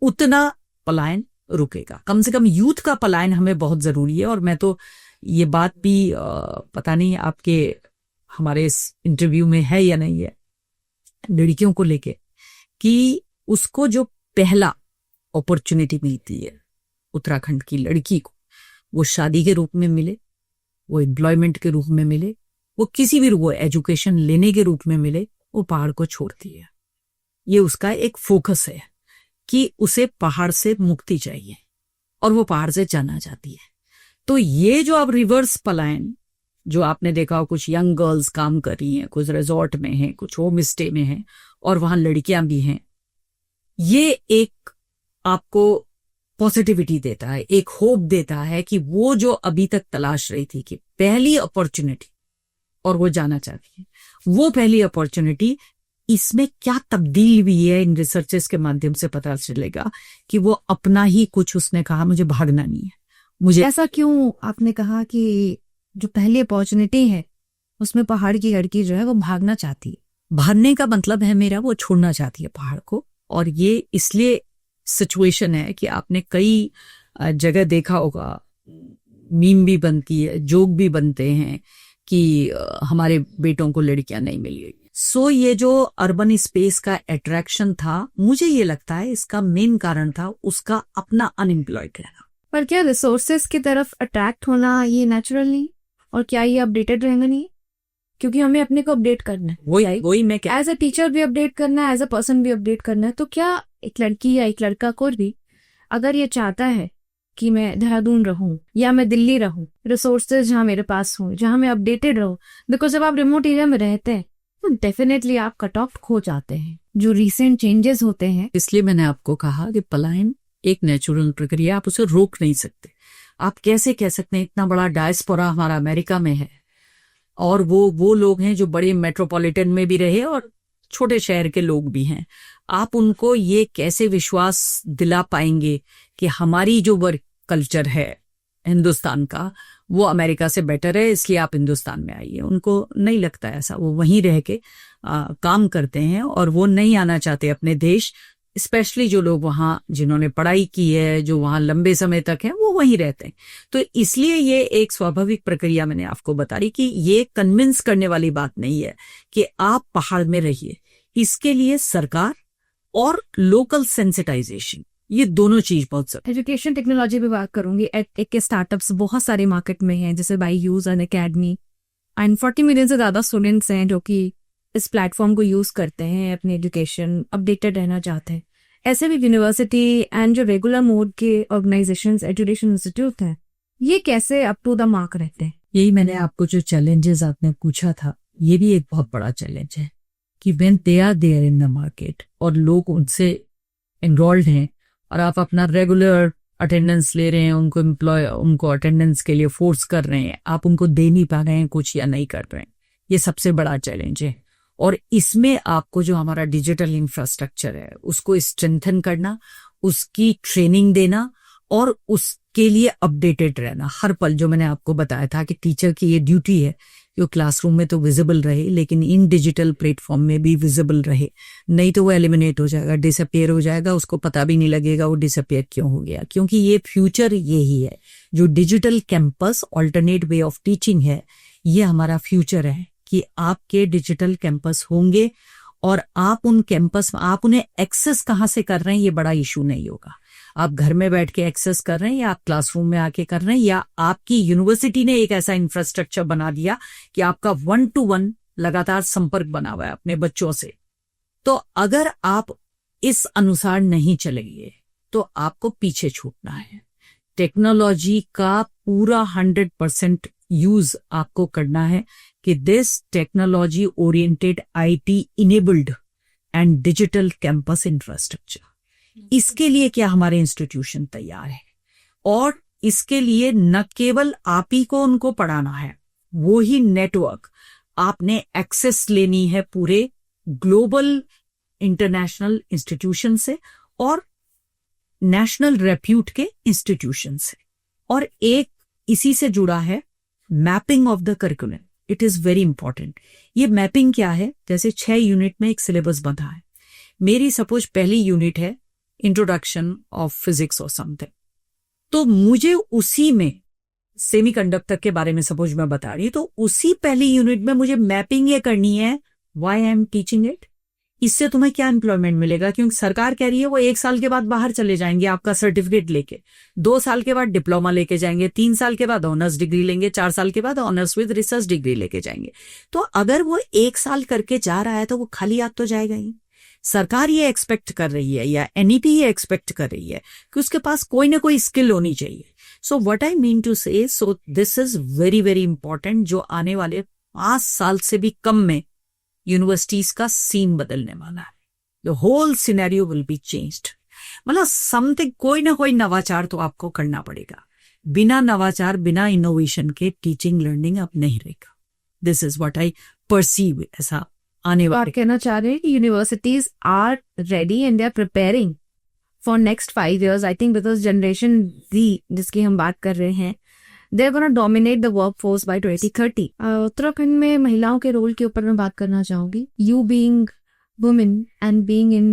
उतना पलायन रुकेगा। कम से कम यूथ का पलायन हमें बहुत जरूरी है। और मैं तो ये बात भी पता नहीं आपके हमारे इस इंटरव्यू में है या नहीं है, लड़कियों को लेके, कि उसको जो पहला अपॉर्चुनिटी मिलती है उत्तराखंड की लड़की को, वो शादी के रूप में मिले, वो एम्प्लॉयमेंट के रूप में मिले, वो किसी भी रूप, एजुकेशन लेने के रूप में मिले, वो पहाड़ को छोड़ती है। ये उसका एक फोकस है कि उसे पहाड़ से मुक्ति चाहिए और वो पहाड़ से जाना चाहती है। तो ये जो अब रिवर्स पलायन जो आपने देखा हो, कुछ यंग गर्ल्स काम कर रही हैं, कुछ रिजॉर्ट में हैं, कुछ होम स्टे में हैं और वहां लड़कियां भी हैं, ये एक आपको पॉजिटिविटी देता है, एक होप देता है कि वो जो अभी तक तलाश रही थी कि पहली अपॉर्चुनिटी, और वो जाना चाहती है, वो पहली अपॉर्चुनिटी, इसमें क्या तब्दील हुई है इन रिसर्चेस के माध्यम से पता चलेगा कि वो अपना ही कुछ, उसने कहा मुझे भागना नहीं है। मुझे ऐसा क्यों आपने कहा कि जो पहली अपॉर्चुनिटी है उसमें पहाड़ की लड़की जो है वो भागना चाहती है? भागने का मतलब है मेरा, वो छोड़ना चाहती है पहाड़ को। और ये इसलिए सिचुएशन है कि आपने कई जगह देखा होगा, मीम भी बनती है, जोक भी बनते हैं कि हमारे बेटों को लड़कियां नहीं मिली। सो ये जो अर्बन स्पेस का अट्रैक्शन था, मुझे ये लगता है इसका मेन कारण था उसका अपना अनएम्प्लॉयड रहना। पर क्या रिसोर्सेस की तरफ अट्रैक्ट होना ये नेचुरल नहीं, और क्या ये अपडेटेड रहेगा नहीं? क्योंकि हमें अपने को अपडेट करना है, वही मैं एज अ टीचर भी अपडेट करना है, एज अ पर्सन भी अपडेट करना है। तो क्या एक लड़की या एक लड़का को भी अगर ये चाहता है कि मैं देहरादून रहूं या मैं दिल्ली रहूं, रिसोर्सेज जहां मेरे पास हों, जहां मैं अपडेटेड रहूं, बिकॉज जब आप रिमोट एरिया में रहते हैं तो डेफिनेटली आप कट ऑफ खो जाते हैं जो रिसेंट चेंजेस होते हैं। इसलिए मैंने आपको कहा कि पलायन एक नेचुरल प्रक्रिया, आप उसे रोक नहीं सकते। आप कैसे कह सकते हैं, इतना बड़ा डायस्पोरा हमारा अमेरिका में है और वो लोग हैं जो बड़े मेट्रोपॉलिटन में भी रहे और छोटे शहर के लोग भी हैं। आप उनको ये कैसे विश्वास दिला पाएंगे कि हमारी जो वर्क कल्चर है हिंदुस्तान का, वो अमेरिका से बेटर है, इसलिए आप हिंदुस्तान में आइए? उनको नहीं लगता ऐसा। वो वहीं रह के काम करते हैं और वो नहीं आना चाहते अपने देश। स्पेशली जो लोग वहाँ जिन्होंने पढ़ाई की है, जो वहाँ लंबे समय तक हैं, वो वहीं रहते हैं। तो इसलिए ये एक स्वाभाविक प्रक्रिया मैंने आपको बता रही कि ये कन्विंस करने वाली बात नहीं है कि आप पहाड़ में रहिए। इसके लिए सरकार और लोकल सेंसिटाइजेशन, ये दोनों चीज बहुत जरूरी। एजुकेशन टेक्नोलॉजी पे बात करूंगी। एक के स्टार्टअप्स बहुत सारे मार्केट में हैं, जैसे Byju's and academy, and 40 million से ज्यादा स्टूडेंट्स हैं जो कि इस प्लेटफॉर्म को यूज करते हैं, अपनी एजुकेशन अपडेटेड रहना चाहते हैं। ऐसे भी यूनिवर्सिटी एंड जो रेगुलर मोड के ऑर्गेनाइजेशन, एजुकेशन इंस्टीट्यूट हैं, ये कैसे अप टू द मार्क रहते हैं? यही मैंने आपको जो चैलेंजेस आपने पूछा था, ये भी एक बहुत बड़ा चैलेंज है कि when they are there in the market और लोग उनसे एनरोल्ड हैं और आप अपना रेगुलर अटेंडेंस ले रहे हैं, उनको अटेंडेंस के लिए फोर्स कर रहे हैं, आप उनको दे नहीं पा रहे हैं कुछ या नहीं कर रहे हैं, ये सबसे बड़ा चैलेंज है। और इसमें आपको जो हमारा डिजिटल इंफ्रास्ट्रक्चर है उसको स्ट्रेंथन करना, उसकी ट्रेनिंग देना और उसके लिए अपडेटेड रहना हर पल। जो मैंने आपको बताया था कि टीचर की ये ड्यूटी है जो क्लासरूम में तो विजिबल रहे, लेकिन इन डिजिटल प्लेटफॉर्म में भी विजिबल रहे, नहीं तो वो एलिमिनेट हो जाएगा, डिसअपियर हो जाएगा, उसको पता भी नहीं लगेगा वो डिसअपियर क्यों हो गया। क्योंकि ये फ्यूचर यही है, जो digital campus alternate way of teaching है, ये हमारा फ्यूचर है कि आपके डिजिटल कैंपस होंगे और आप उन कैंपस में आप उन्हें एक्सेस कहाँ से कर रहे हैं ये बड़ा इशू नहीं होगा। आप घर में बैठ के एक्सेस कर रहे हैं या आप क्लासरूम में आके कर रहे हैं, या आपकी यूनिवर्सिटी ने एक ऐसा इंफ्रास्ट्रक्चर बना दिया कि आपका 1-to-1 लगातार संपर्क बना हुआ है अपने बच्चों से। तो अगर आप इस अनुसार नहीं चलेंगे तो आपको पीछे छूटना है। टेक्नोलॉजी का पूरा 100% यूज आपको करना है कि this technology oriented IT enabled and digital campus infrastructure, इसके लिए क्या हमारे इंस्टीट्यूशन तैयार है। और इसके लिए न केवल आप ही को उनको पढ़ाना है, वो ही नेटवर्क आपने एक्सेस लेनी है पूरे ग्लोबल इंटरनेशनल इंस्टीट्यूशन से और नेशनल रेप्यूट के इंस्टीट्यूशन से। और एक इसी से जुड़ा है mapping of the curriculum, it is very important. ये मैपिंग क्या है, जैसे 6 यूनिट में एक सिलेबस बंधा है, मेरी सपोज पहली यूनिट है इंट्रोडक्शन ऑफ फिजिक्स और समथिंग, तो मुझे उसी में सेमीकंडक्टर के बारे में सपोज मैं बता रही हूं, तो उसी पहली यूनिट में मुझे मैपिंग ये करनी है why I am teaching it, इससे तुम्हें क्या एम्प्लॉयमेंट मिलेगा। क्योंकि सरकार कह रही है वो 1 साल के बाद बाहर चले जाएंगे आपका सर्टिफिकेट लेके, 2 साल के बाद डिप्लोमा लेके जाएंगे, 3 साल के बाद ऑनर्स डिग्री लेंगे, 4 साल के बाद ऑनर्स विद रिसर्च डिग्री लेके जाएंगे। तो अगर वो 1 साल करके जा रहा है तो वो खाली हाथ तो जाएगा ही। सरकार ये एक्सपेक्ट कर रही है या NEP ये एक्सपेक्ट कर रही है कि उसके पास कोई ना कोई स्किल होनी चाहिए। So what I mean to say, so this is very very important, जो आने वाले 5 साल से भी कम में यूनिवर्सिटीज का सीन बदलने वाला है। The whole scenario will be changed. मतलब समथिंग, कोई ना कोई नवाचार तो आपको करना पड़ेगा। बिना नवाचार, बिना इनोवेशन के टीचिंग लर्निंग अब नहीं रहेगा। This is what I perceive ऐसा आने आप वाले। कहना चाह रहे हैं कि universities are ready and they are preparing for next 5 years, I think, because generation Z जिसकी हम बात कर रहे हैं, they are going to dominate the workforce by 2030. Uttarakhand में महिलाओं के रोल के ऊपर मैं बात करना चाहूंगी। You being women and being in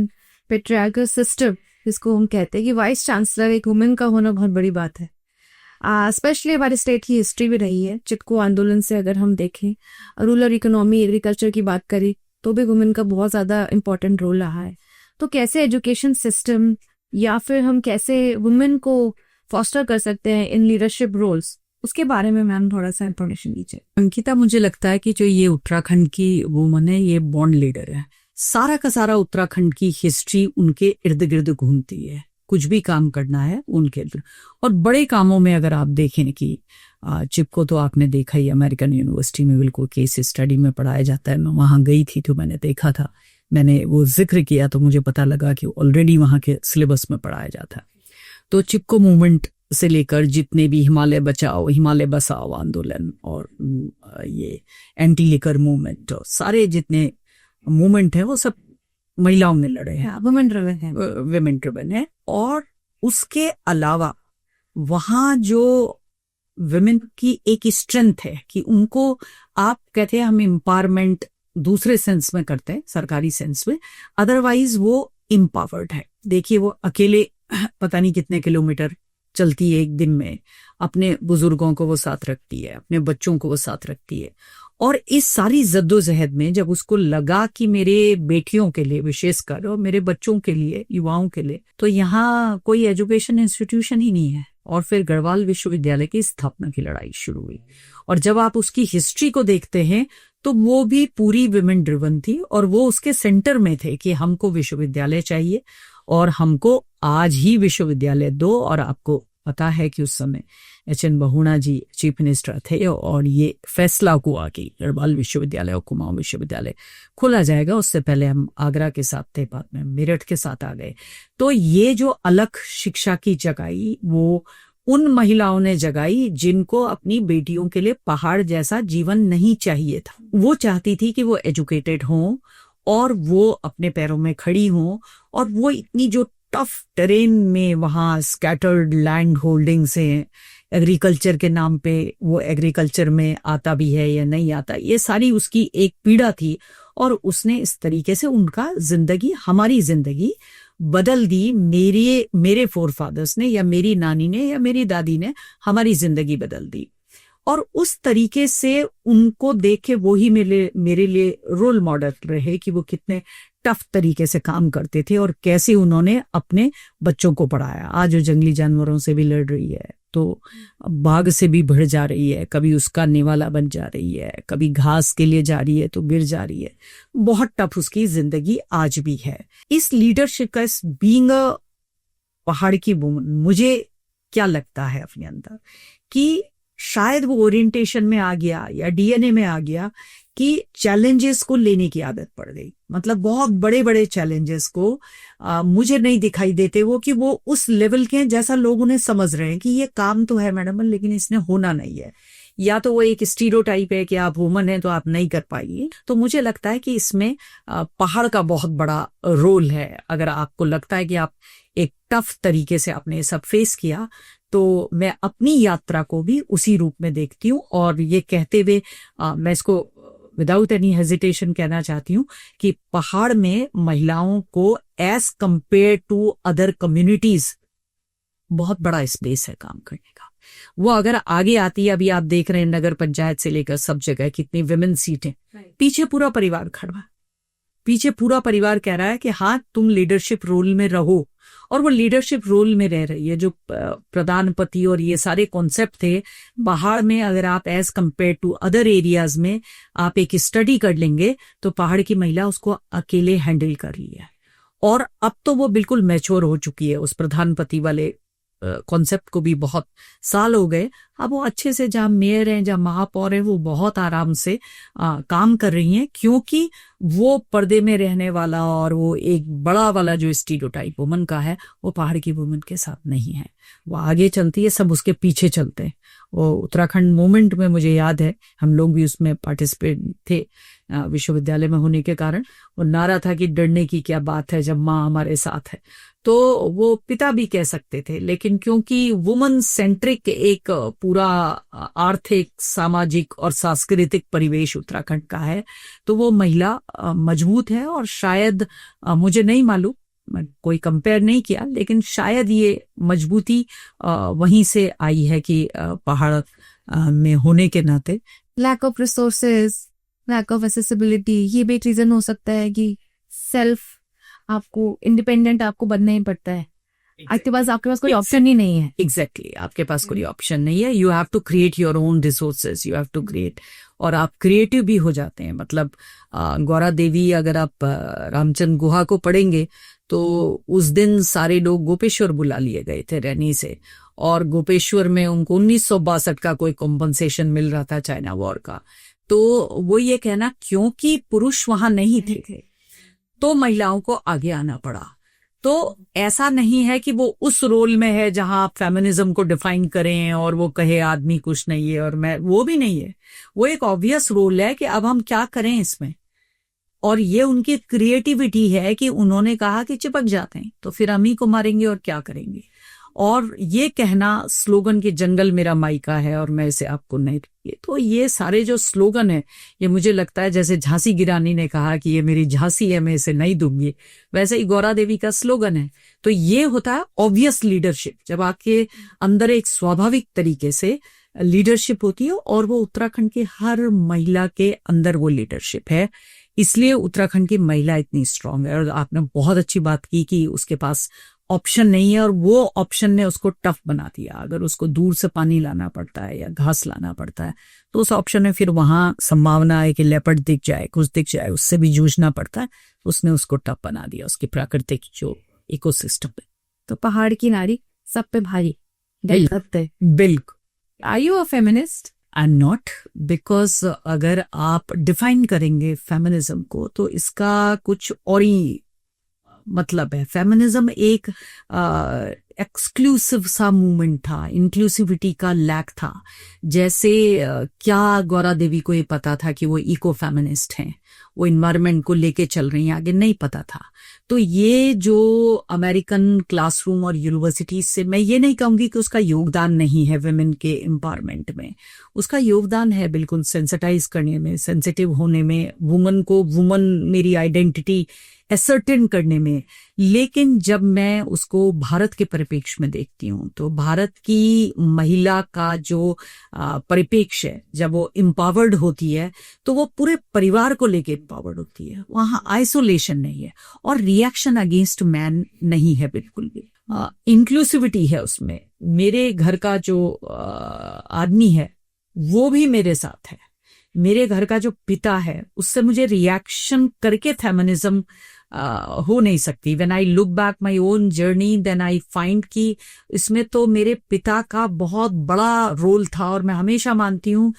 patriarchal system, जिसको हम कहते हैं कि वाइस चांसलर एक वुमेन का होना बहुत बड़ी बात है। स्पेशली हमारे स्टेट की हिस्ट्री भी रही है। चिपको आंदोलन से अगर हम देखें, रूरल इकोनॉमी, एग्रीकल्चर की बात करें तो भी वुमेन का बहुत ज्यादा इंपॉर्टेंट रोल रहा है। तो कैसे एजुकेशन सिस्टम या फिर हम कैसे वुमेन को फॉस्टर कर सकते हैं इन लीडरशिप रोल्स, उसके बारे में मैम थोड़ा सा इंफॉर्मेशन दीजिए। अंकिता, मुझे लगता है कि जो ये उत्तराखंड की वुमन है, ये बॉन्ड लीडर है। सारा का सारा उत्तराखंड की हिस्ट्री उनके इर्द गिर्द घूमती है। कुछ भी काम करना है उनके इर्द, और बड़े कामों में अगर आप देखें कि चिपको तो आपने देखा ही, अमेरिकन यूनिवर्सिटी में बिल्कुल केस स्टडी में पढ़ाया जाता है। मैं वहां गई थी तो मैंने देखा था, मैंने वो जिक्र किया तो मुझे पता लगा कि ऑलरेडी वहां के सिलेबस में पढ़ाया जाता है। तो चिपको मूवमेंट से लेकर जितने भी हिमालय बचाओ, हिमालय बसाओ आंदोलन और ये एंटी लिकर मूवमेंट, और सारे जितने मूवमेंट है वो सब महिलाओं ने लड़े हैं, वुमेन ड्रिवन है, विमेन ड्रिवन है। और उसके अलावा वहां जो विमेन की एक स्ट्रेंथ है कि उनको, आप कहते हैं हम एम्पावरमेंट दूसरे सेंस में करते हैं, सरकारी सेंस में, अदरवाइज वो एम्पावर्ड है। देखिए वो अकेले पता नहीं कितने किलोमीटर चलती है एक दिन में, अपने बुजुर्गों को वो साथ रखती है, अपने बच्चों को वो साथ रखती है। और इस सारी जद्दोजहद में जब उसको लगा कि मेरे बेटियों के लिए विशेषकर और मेरे बच्चों के लिए, युवाओं के लिए, तो यहाँ कोई एजुकेशन इंस्टीट्यूशन ही नहीं है। और फिर गढ़वाल विश्वविद्यालय की स्थापना की लड़ाई शुरू हुई। और जब आप उसकी हिस्ट्री को देखते हैं तो वो भी पूरी विमेन ड्रिवन थी और वो उसके सेंटर में थे कि हमको विश्वविद्यालय चाहिए और हमको आज ही विश्वविद्यालय दो। और आपको पता है कि उस समय H.N.. Bahuguna ji chief minister थे और ये फैसला हुआ कि गढ़वाल विश्वविद्यालय और कुमाऊं विश्वविद्यालय खोला जाएगा। उससे पहले हम आगरा के साथ थे, बाद में मेरठ के साथ आ गए। तो ये जो अलग शिक्षा की जगाई वो उन महिलाओं ने जगाई जिनको अपनी बेटियों के लिए पहाड़ जैसा जीवन नहीं चाहिए था। वो चाहती थी कि वो एजुकेटेड हों और वो अपने पैरों में खड़ी हों। और वो इतनी जो टफ टेरेन में वहाँ स्कैटर्ड लैंड होल्डिंग्स हैं, एग्रीकल्चर के नाम पे वो एग्रीकल्चर में आता भी है या नहीं आता, ये सारी उसकी एक पीड़ा थी। और उसने इस तरीके से उनका जिंदगी, हमारी जिंदगी बदल दी। मेरे फोरफादर्स ने या मेरी नानी ने या मेरी दादी ने हमारी जिंदगी बदल दी। और उस तरीके से उनको देख के वो ही मेरे लिए रोल मॉडल रहे कि वो कितने टफ तरीके से काम करते थे और कैसे उन्होंने अपने बच्चों को पढ़ाया। आज वो जंगली जानवरों से भी लड़ रही है, तो बाघ से भी बढ़ जा रही है, कभी उसका निवाला बन जा रही है, कभी घास के लिए जा रही है तो गिर जा रही है। बहुत टफ उसकी जिंदगी आज भी है। इस लीडरशिप का, इस बीइंग अ पहाड़ की वुमन, मुझे क्या लगता है अपने अंदर कि शायद वो ओरिएंटेशन में आ गया या डीएनए में आ गया कि चैलेंजेस को लेने की आदत पड़ गई। मतलब बहुत बड़े बड़े चैलेंजेस को मुझे नहीं दिखाई देते वो कि वो उस लेवल के हैं जैसा लोग उन्हें समझ रहे हैं कि ये काम तो है मैडम लेकिन इसने होना नहीं है, या तो वो एक स्टीरियोटाइप है कि आप वुमन हैं तो आप नहीं कर पाइए। तो मुझे लगता है कि इसमें पहाड़ का बहुत बड़ा रोल है। अगर आपको लगता है कि आप एक टफ तरीके से आपने सब फेस किया, तो मैं अपनी यात्रा को भी उसी रूप में देखती हूँ। और ये कहते हुए मैं इसको विदाउट एनी हेजिटेशन कहना चाहती हूँ कि पहाड़ में महिलाओं को as compare to other communities बहुत बड़ा स्पेस है काम करने का। वो अगर आगे आती है, अभी आप देख रहे हैं नगर पंचायत से लेकर सब जगह कितनी विमेन सीटें, पीछे पूरा परिवार खड़ा, पीछे पूरा परिवार कह रहा है कि हाँ तुम लीडरशिप रोल में रहो। और वो लीडरशिप रोल में रह रही है। जो प्रधानपति और ये सारे कॉन्सेप्ट थे पहाड़ में, अगर आप as compare to other areas में आप एक स्टडी कर लेंगे तो पहाड़ की महिला उसको अकेले हैंडल कर रही है। और अब तो वो बिल्कुल मैच्योर हो चुकी है। उस प्रधानपति वाले कॉन्सेप्ट को भी बहुत साल हो गए। अब वो अच्छे से, जहाँ मेयर हैं, जहाँ महापौर हैं, वो बहुत आराम से काम कर रही हैं, क्योंकि वो पर्दे में रहने वाला और वो एक बड़ा वाला जो स्टीरियोटाइप वुमन का है वो पहाड़ की वुमन के साथ नहीं है। वो आगे चलती है, सब उसके पीछे चलते हैं। वो उत्तराखंड मूवमेंट में मुझे याद है हम लोग भी उसमें पार्टिसिपेट थे विश्वविद्यालय में होने के कारण। वो नारा था कि डरने की क्या बात है जब माँ हमारे साथ है। तो वो पिता भी कह सकते थे, लेकिन क्योंकि वुमन सेंट्रिक एक पूरा आर्थिक, सामाजिक और सांस्कृतिक परिवेश उत्तराखंड का है, तो वो महिला मजबूत है। और शायद मुझे नहीं मालूम, कोई कंपेयर नहीं किया, लेकिन शायद ये मजबूती वहीं से आई है कि पहाड़ में होने के नाते। Lack of resources, lack of accessibility, ये भी एक रीजन हो सकता है कि सेल्फ आपको इंडिपेंडेंट आपको बनना ही पड़ता है। आपके पास कोई ऑप्शन ही नहीं है। एग्जैक्टली आपके पास कोई ऑप्शन नहीं है। You have to create your own resources, you have to create. और आप क्रिएटिव भी हो जाते हैं। मतलब गौरा देवी, अगर आप रामचंद्र गुहा को पढ़ेंगे तो उस दिन सारे लोग गोपेश्वर बुला लिए गए थे रैनी से, और गोपेश्वर में उनको 1962 का कोई कॉम्पनसेशन मिल रहा था चाइना वॉर का। तो वो ये कहना, क्योंकि पुरुष वहां नहीं थे तो महिलाओं को आगे आना पड़ा। तो ऐसा नहीं है कि वो उस रोल में है जहां आप फेमिनिज्म को डिफाइन करें और वो कहे आदमी कुछ नहीं है और मैं, वो भी नहीं है। वो एक ऑब्वियस रोल है कि अब हम क्या करें इसमें। और ये उनकी क्रिएटिविटी है कि उन्होंने कहा कि चिपक जाते हैं तो फिर हम ही को मारेंगे और क्या करेंगे। और ये कहना स्लोगन के जंगल मेरा मायका है और मैं इसे आपको नहीं दूंगी, तो ये सारे जो स्लोगन है ये मुझे लगता है जैसे झांसी की रानी ने कहा कि ये मेरी झांसी है मैं इसे नहीं दूंगी, वैसे ही गौरा देवी का स्लोगन है। तो ये होता है ऑब्वियस लीडरशिप, जब आपके अंदर एक स्वाभाविक तरीके से लीडरशिप होती है, और वो उत्तराखंड की हर महिला के अंदर वो लीडरशिप है, इसलिए उत्तराखंड की महिला इतनी स्ट्रांग है। और आपने बहुत अच्छी बात की कि उसके पास ऑप्शन नहीं है, और वो ऑप्शन ने उसको टफ बना दिया। अगर उसको दूर से पानी लाना पड़ता है या घास लाना पड़ता है तो उस ऑप्शन में फिर वहां संभावना है कि लेपर्ड दिख जाए, कुछ दिख जाए, उससे भी जूझना पड़ता है। उसने उसको टफ बना दिया उसकी प्राकृतिक जो इकोसिस्टम पे। तो पहाड़ की नारी सब पे भारी, बिल्कुल। Are you a feminist? I am not, because अगर आप डिफाइन करेंगे फेमिनिज्म को तो इसका कुछ और ही मतलब है। फेमिनिज्म एक एक्सक्लूसिव सा मूवमेंट था, इंक्लूसिविटी का लैक था। जैसे क्या गौरा देवी को ये पता था कि वो इको फेमिनिस्ट हैं, वो इन्वायरमेंट को लेके चल रही हैं, आगे नहीं पता था। तो ये जो अमेरिकन क्लासरूम और यूनिवर्सिटीज से, मैं ये नहीं कहूंगी कि उसका योगदान नहीं है वुमेन के एम्पावरमेंट में, उसका योगदान है बिल्कुल, सेंसिटाइज करने में, सेंसिटिव होने में, वुमन को वुमन मेरी आइडेंटिटी एसर्टेन करने में। लेकिन जब मैं उसको भारत के परिप्रेक्ष्य में देखती हूँ तो भारत की महिला का जो परिप्रेक्ष्य है, जब वो एम्पावर्ड होती है तो वो पूरे परिवार को लेके एम्पावर्ड होती है, वहां आइसोलेशन नहीं है और रिएक्शन अगेंस्ट मैन नहीं है, बिल्कुल भी इंक्लूसिविटी है उसमें। मेरे घर का जो आदमी है वो भी मेरे साथ है, मेरे घर का जो पिता है उससे मुझे रिएक्शन करके फेमिनिज्म हो नहीं सकती। When I look back my own journey then I find कि इसमें तो मेरे पिता का बहुत बड़ा रोल था। और मैं हमेशा मानती हूँ,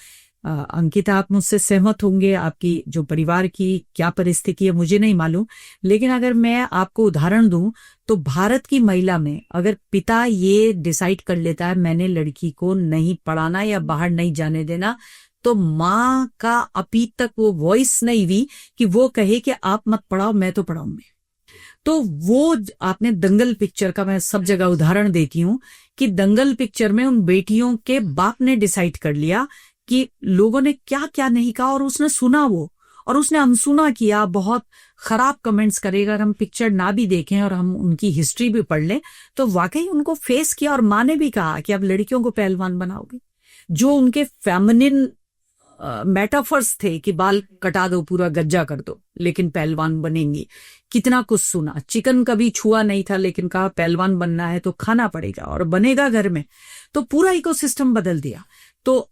अंकिता आप मुझसे सहमत होंगे, आपकी जो परिवार की क्या परिस्थिति है मुझे नहीं मालूम, लेकिन अगर मैं आपको उदाहरण दूं तो भारत की महिला में अगर पिता ये डिसाइड कर लेता है मैंने लड़की को नहीं पढ़ाना या बाहर नहीं जाने देना, तो माँ का अभी तक वो वॉइस नहीं हुई कि वो कहे कि आप मत पढ़ाओ मैं तो पढ़ाऊंगी। तो वो आपने दंगल पिक्चर का मैं सब जगह उदाहरण देती हूँ कि दंगल पिक्चर में उन बेटियों के बाप ने डिसाइड कर लिया कि लोगों ने क्या क्या नहीं कहा और उसने सुना वो, और उसने अनसुना किया, बहुत खराब कमेंट्स करेगा। अगर हम पिक्चर ना भी देखें और हम उनकी हिस्ट्री भी पढ़ लें तो वाकई उनको फेस किया, और माँ ने भी कहा कि अब लड़कियों को पहलवान बनाओगे। जो उनके फेमिनिन मेटाफर्स थे कि बाल कटा दो, पूरा गज्जा कर दो, लेकिन पहलवान बनेंगी, कितना कुछ सुना। चिकन कभी छुआ नहीं था लेकिन कहा पहलवान बनना है तो खाना पड़ेगा और बनेगा घर में, तो पूरा इकोसिस्टम बदल दिया। तो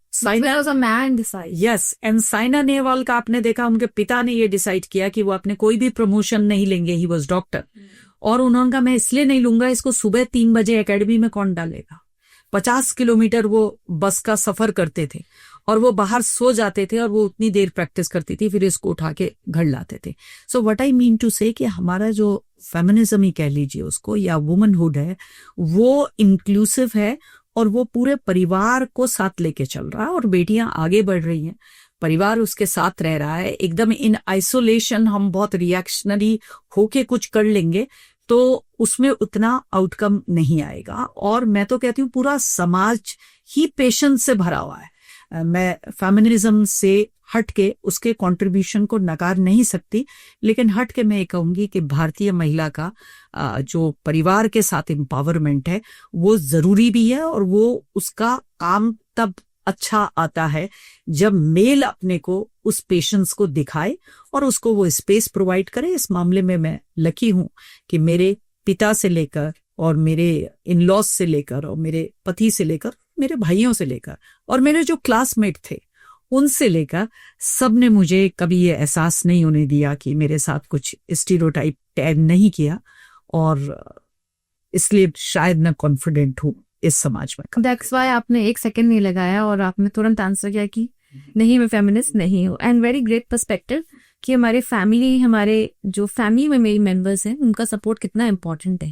यस, एंड साइना नेहवाल का आपने देखा, उनके पिता ने ये डिसाइड किया कि वो अपने कोई भी प्रमोशन नहीं लेंगे, ही वॉज डॉक्टर, और उन्होंने कहा मैं इसलिए नहीं लूंगा, इसको सुबह 3 बजे एकेडमी में कौन डालेगा। 50 किलोमीटर वो बस का सफर करते थे और वो बाहर सो जाते थे और वो उतनी देर प्रैक्टिस करती थी, फिर इसको उठा के घर लाते थे। So what I mean to say कि हमारा जो फेमिनिज्म ही कह लीजिए उसको, या वुमनहुड है, वो इंक्लूसिव है और वो पूरे परिवार को साथ लेके चल रहा है, और बेटियां आगे बढ़ रही हैं, परिवार उसके साथ रह रहा है। एकदम इन आइसोलेशन हम बहुत रिएक्शनरी होके कुछ कर लेंगे तो उसमें उतना आउटकम नहीं आएगा। और मैं तो कहती हूँ पूरा समाज ही पेशेंस से भरा हुआ है। मैं फेमिनिज्म से हट के उसके कंट्रीब्यूशन को नकार नहीं सकती, लेकिन हट के मैं ये कहूंगी कि भारतीय महिला का जो परिवार के साथ एम्पावरमेंट है वो जरूरी भी है, और वो उसका काम तब अच्छा आता है जब मेल अपने को उस पेशेंस को दिखाए और उसको वो स्पेस प्रोवाइड करे। इस मामले में मैं लकी हूं कि मेरे पिता से लेकर और मेरे इन लॉज से लेकर और मेरे पति से लेकर, मेरे भाइयों से लेकर और मेरे जो क्लासमेट थे उनसे लेकर, सब ने मुझे कभी ये एहसास नहीं होने दिया कि मेरे साथ कुछ स्टीरियोटाइप टैग नहीं किया, और इसलिए शायद मैं कॉन्फिडेंट हूँ इस समाज में। दैट्स व्हाई आपने 1 सेकंड नहीं लगाया और आपने तुरंत आंसर किया कि नहीं मैं फेमिनिस्ट नहीं हूँ। एंड वेरी ग्रेट पर्सपेक्टिव कि हमारे फैमिली, हमारे जो फैमिली में मेरी मेंबर्स हैं उनका सपोर्ट कितना इम्पोर्टेंट है।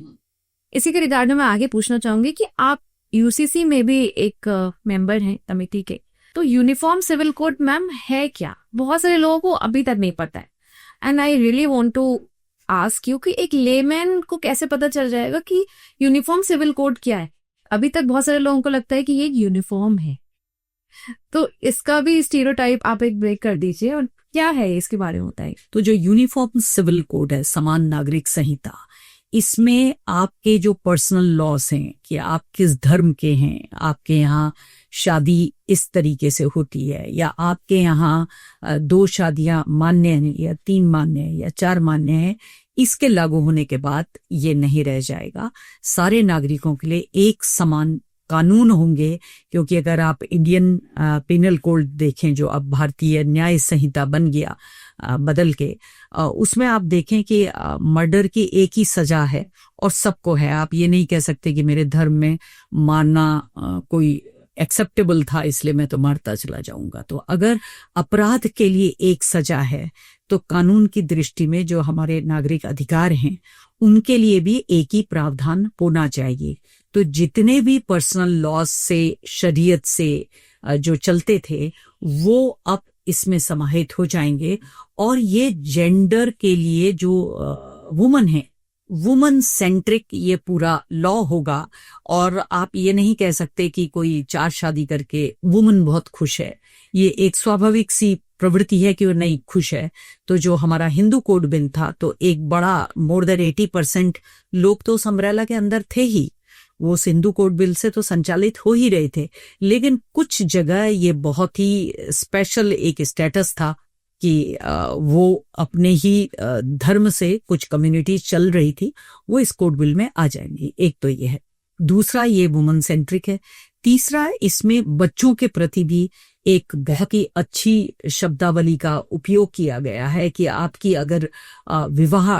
इसी के रिगार्ड में मैं आगे पूछना चाहूंगी कि आप यूसीसी में भी एक मेंबर हैं कमेटी के, तो यूनिफॉर्म सिविल कोड मैम है क्या? बहुत सारे लोगों को अभी तक नहीं पता है, and I really want to ask you कि एक लेमैन को कैसे पता चल जाएगा कि यूनिफॉर्म सिविल कोड क्या है? अभी तक बहुत सारे लोगों को लगता है कि ये एक यूनिफॉर्म है, तो इसका भी स्टीरियोटाइप आप एक ब्रेक कर दीजिए और क्या है इसके बारे में बताइए। तो जो यूनिफॉर्म सिविल कोड है, समान नागरिक संहिता, इसमें आपके जो पर्सनल लॉस हैं कि आप किस धर्म के हैं, आपके यहाँ शादी इस तरीके से होती है या आपके यहाँ 2 शादियां मान्य हैं या 3 मान्य है या 4 मान्य है, इसके लागू होने के बाद ये नहीं रह जाएगा। सारे नागरिकों के लिए एक समान कानून होंगे, क्योंकि अगर आप इंडियन पेनल कोड देखें जो अब भारतीय न्याय संहिता बन गया बदल के, उसमें आप देखें कि मर्डर की एक ही सजा है और सबको है। आप ये नहीं कह सकते कि मेरे धर्म में मारना कोई एक्सेप्टेबल था इसलिए मैं तो मारता चला जाऊंगा। तो अगर अपराध के लिए एक सजा है तो कानून की दृष्टि में जो हमारे नागरिक अधिकार हैं उनके लिए भी एक ही प्रावधान होना चाहिए। तो जितने भी पर्सनल लॉस से, शरीयत से जो चलते थे वो अब इसमें समाहित हो जाएंगे और ये जेंडर के लिए जो वुमन है, वुमन सेंट्रिक ये पूरा लॉ होगा। और आप ये नहीं कह सकते कि कोई 4 शादी करके वुमन बहुत खुश है, ये एक स्वाभाविक सी प्रवृत्ति है कि वो नहीं खुश है। तो जो हमारा हिंदू कोड बिल था तो एक बड़ा मोर देन 80% लोग तो उस अम्ब्रेला के अंदर थे ही, वो हिंदू कोड बिल से तो संचालित हो ही रहे थे। लेकिन कुछ जगह ये बहुत ही स्पेशल एक स्टेटस था कि वो अपने ही धर्म से कुछ कम्युनिटी चल रही थी, वो इस कोड बिल में आ जाएंगी। एक तो ये है। दूसरा, ये वुमन सेंट्रिक है। तीसरा, इसमें बच्चों के प्रति भी एक बहुत ही अच्छी शब्दावली का उपयोग किया गया है कि आपकी अगर विवाह